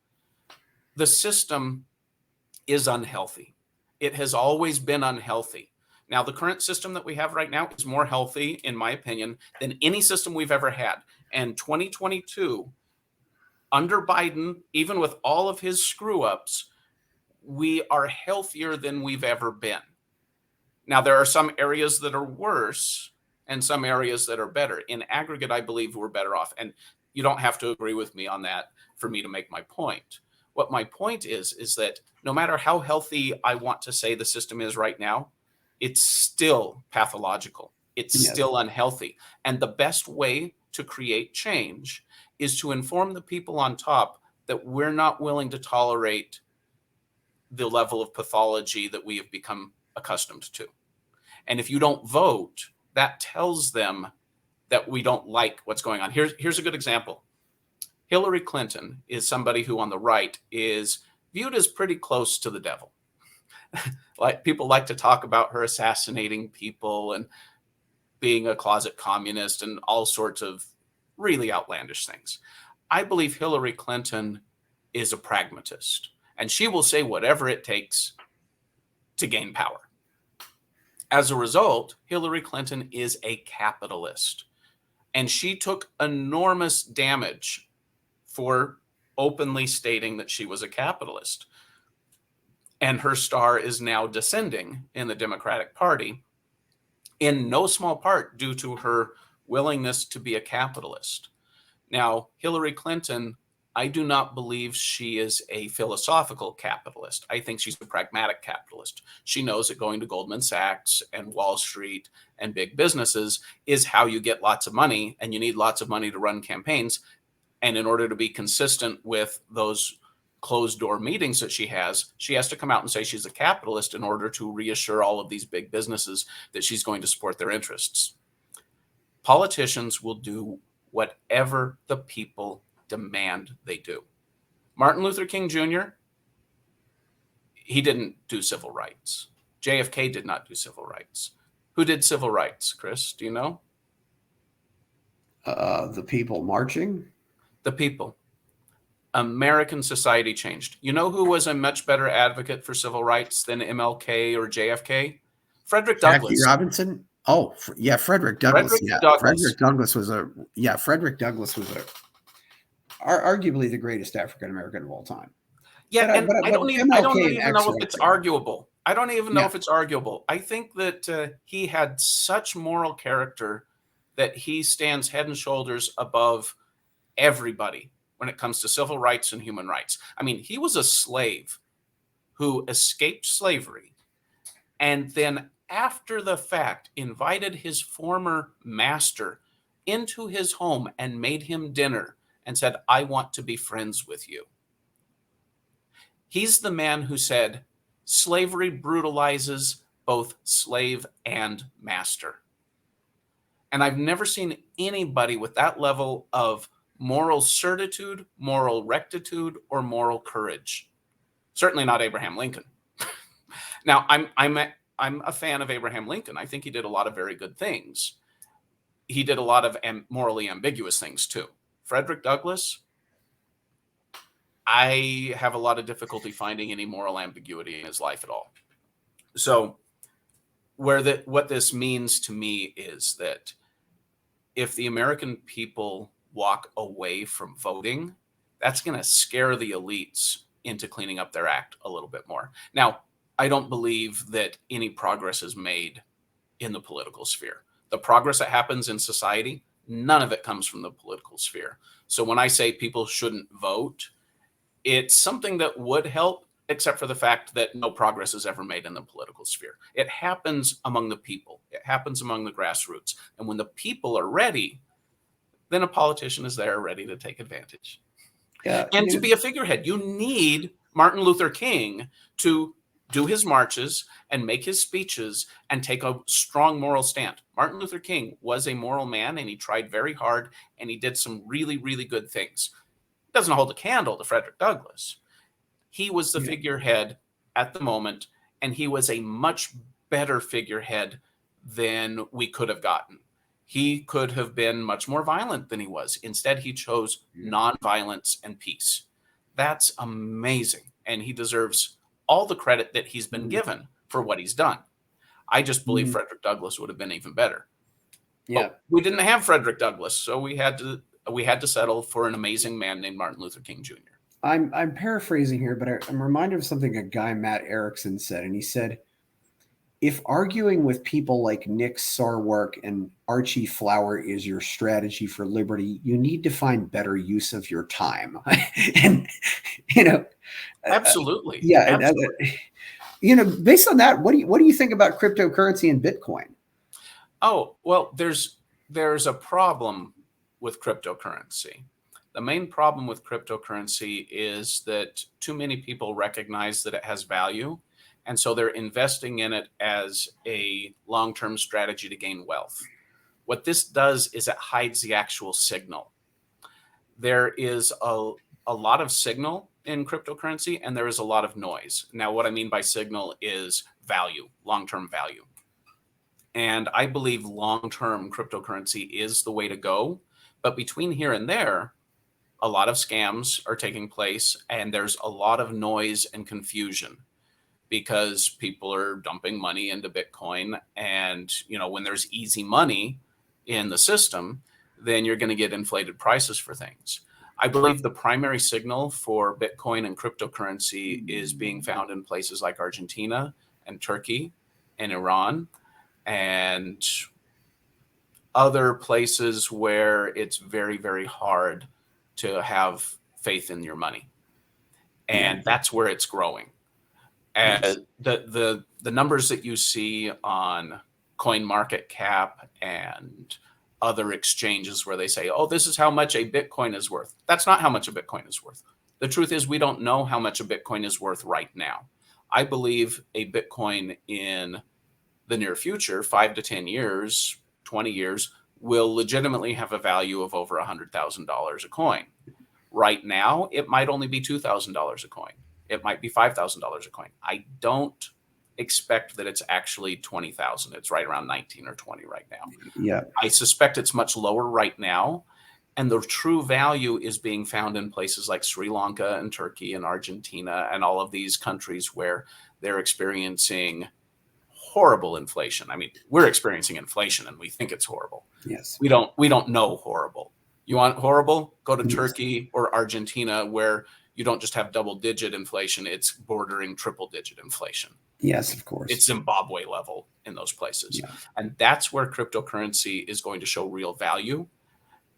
The system is unhealthy. It has always been unhealthy. Now, the current system that we have right now is more healthy, in my opinion, than any system we've ever had. And 2022, under Biden, even with all of his screw ups, we are healthier than we've ever been. Now, there are some areas that are worse and some areas that are better. In aggregate, I believe we're better off. And you don't have to agree with me on that for me to make my point. What my point is that no matter how healthy I want to say the system is right now, it's still pathological. It's still unhealthy. And the best way to create change is to inform the people on top that we're not willing to tolerate the level of pathology that we have become accustomed to. And if you don't vote, that tells them that we don't like what's going on. Here's a good example. Hillary Clinton is somebody who on the right is viewed as pretty close to the devil. Like, people like to talk about her assassinating people and being a closet communist and all sorts of really outlandish things. I believe Hillary Clinton is a pragmatist, and she will say whatever it takes to gain power. As a result, Hillary Clinton is a capitalist, and she took enormous damage for openly stating that she was a capitalist. And her star is now descending in the Democratic Party, in no small part due to her willingness to be a capitalist. Now, Hillary Clinton, I do not believe she is a philosophical capitalist. I think she's a pragmatic capitalist. She knows that going to Goldman Sachs and Wall Street and big businesses is how you get lots of money, and you need lots of money to run campaigns. And in order to be consistent with those closed door meetings that she has to come out and say she's a capitalist in order to reassure all of these big businesses that she's going to support their interests. Politicians will do whatever the people demand they do. Martin Luther King Jr., he didn't do civil rights. JFK did not do civil rights. Who did civil rights, Chris? Do you know? The people marching. The people. American society changed. You know who was a much better advocate for civil rights than MLK or JFK? Frederick Douglass. Jackie Robinson. Oh, yeah, Frederick Douglass. Frederick Douglass was arguably the greatest African American of all time. Yeah, I don't even know if it's arguable. I don't even know if it's arguable. I think that he had such moral character that he stands head and shoulders above everybody when it comes to civil rights and human rights. I mean, he was a slave who escaped slavery and then after the fact invited his former master into his home and made him dinner and said, I want to be friends with you. He's the man who said, slavery brutalizes both slave and master. And I've never seen anybody with that level of moral certitude, moral rectitude, or moral courage. Certainly not Abraham Lincoln. Now, I'm a fan of Abraham Lincoln. I think he did a lot of very good things. He did a lot of morally ambiguous things too. Frederick Douglass, I have a lot of difficulty finding any moral ambiguity in his life at all. So what this means to me is that if the American people walk away from voting, that's going to scare the elites into cleaning up their act a little bit more. Now, I don't believe that any progress is made in the political sphere. The progress that happens in society, none of it comes from the political sphere. So when I say people shouldn't vote, it's something that would help, except for the fact that no progress is ever made in the political sphere. It happens among the people. It happens among the grassroots. And when the people are ready, then a politician is there ready to take advantage. Yeah, and to be a figurehead, you need Martin Luther King to do his marches and make his speeches and take a strong moral stand. Martin Luther King was a moral man, and he tried very hard, and he did some really, really good things. He doesn't hold a candle to Frederick Douglass. He was the figurehead at the moment, and he was a much better figurehead than we could have gotten. He could have been much more violent than he was. Instead, he chose nonviolence and peace. That's amazing, and he deserves all the credit that he's been given for what he's done. I just believe Frederick Douglass would have been even better. Yeah, but we didn't have Frederick Douglass, so we had to settle for an amazing man named Martin Luther King Jr. I'm paraphrasing here, but I'm reminded of something a guy, Matt Erickson, said, and he said, if arguing with people like Nick Sarwark and Archie Flower is your strategy for liberty, you need to find better use of your time. And, absolutely. Yeah. Absolutely. Based on that, what do you think about cryptocurrency and Bitcoin? Oh, well, there's a problem with cryptocurrency. The main problem with cryptocurrency is that too many people recognize that it has value, and so they're investing in it as a long-term strategy to gain wealth. What this does is it hides the actual signal. There is a lot of signal in cryptocurrency, and there is a lot of noise. Now, what I mean by signal is value, long-term value. And I believe long-term cryptocurrency is the way to go. But between here and there, a lot of scams are taking place, and there's a lot of noise and confusion because people are dumping money into Bitcoin. And, when there's easy money in the system, then you're going to get inflated prices for things. I believe the primary signal for Bitcoin and cryptocurrency is being found in places like Argentina and Turkey and Iran and other places where it's very, very hard to have faith in your money. And that's where it's growing. And the numbers that you see on CoinMarketCap and other exchanges where they say, oh, this is how much a Bitcoin is worth. That's not how much a Bitcoin is worth. The truth is we don't know how much a Bitcoin is worth right now. I believe a Bitcoin in the near future, 5 to 10 years, 20 years, will legitimately have a value of over $100,000 a coin. Right now, it might only be $2,000 a coin. It might be $5,000 a coin. I don't expect that it's actually 20,000. It's right around 19 or 20 right now. Yeah. I suspect it's much lower right now. And the true value is being found in places like Sri Lanka and Turkey and Argentina and all of these countries where they're experiencing horrible inflation. I mean, we're experiencing inflation and we think it's horrible. Yes. We don't know horrible. You want horrible? Go to Turkey or Argentina, where you don't just have double-digit inflation, it's bordering triple-digit inflation. Yes, of course. It's Zimbabwe level in those places. Yeah. And that's where cryptocurrency is going to show real value.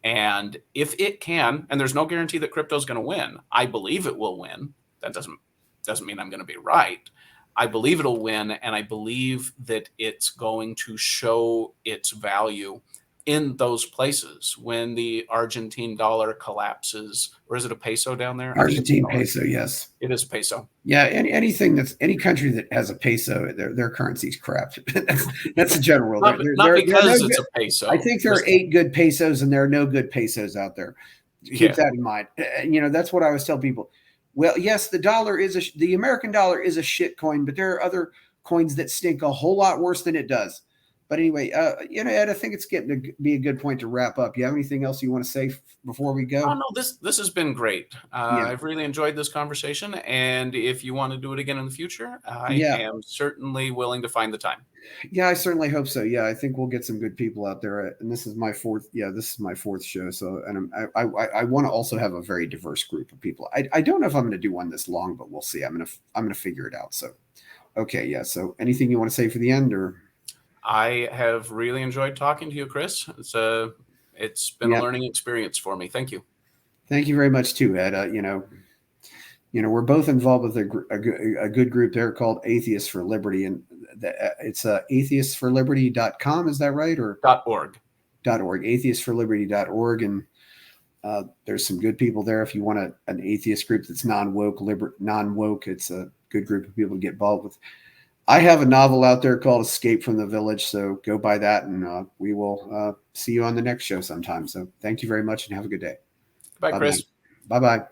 And if it can, and there's no guarantee that crypto is going to win. I believe it will win. That doesn't mean I'm going to be right. I believe it'll win, and I believe that it's going to show its value in those places when the Argentine dollar collapses. Or is it a peso down there? Argentine peso, yes. It is a peso. Yeah, any country that has a peso, their currency's crap. That's a general. Not because it's a peso. I think there are 8 good pesos and there are no good pesos out there. Keep that in mind. That's what I always tell people. Well, yes, the American dollar is a shit coin, but there are other coins that stink a whole lot worse than it does. But anyway, Ed, I think it's getting to be a good point to wrap up. You have anything else you want to say before we go? Oh no, this has been great. Yeah. I've really enjoyed this conversation, and if you want to do it again in the future, I Yeah. am certainly willing to find the time. Yeah, I certainly hope so. Yeah, I think we'll get some good people out there. And this is my fourth. Yeah, this is my fourth show. So, and I want to also have a very diverse group of people. I don't know if I'm going to do one this long, but we'll see. I'm gonna figure it out. So, okay, yeah. So, anything you want to say for the end, or? I have really enjoyed talking to you, Chris. It's been a learning experience for me. Thank you. Thank you very much too, Ed. We're both involved with a good group there called Atheists for Liberty, and it's atheistsforliberty.com. Is that right? Or .org. Atheistsforliberty.org. And there's some good people there. If you want an atheist group that's non-woke, it's a good group of people to get involved with. I have a novel out there called Escape from the Village, so go buy that, and we will see you on the next show sometime. So thank you very much, and have a good day. Bye, Chris. Bye-bye.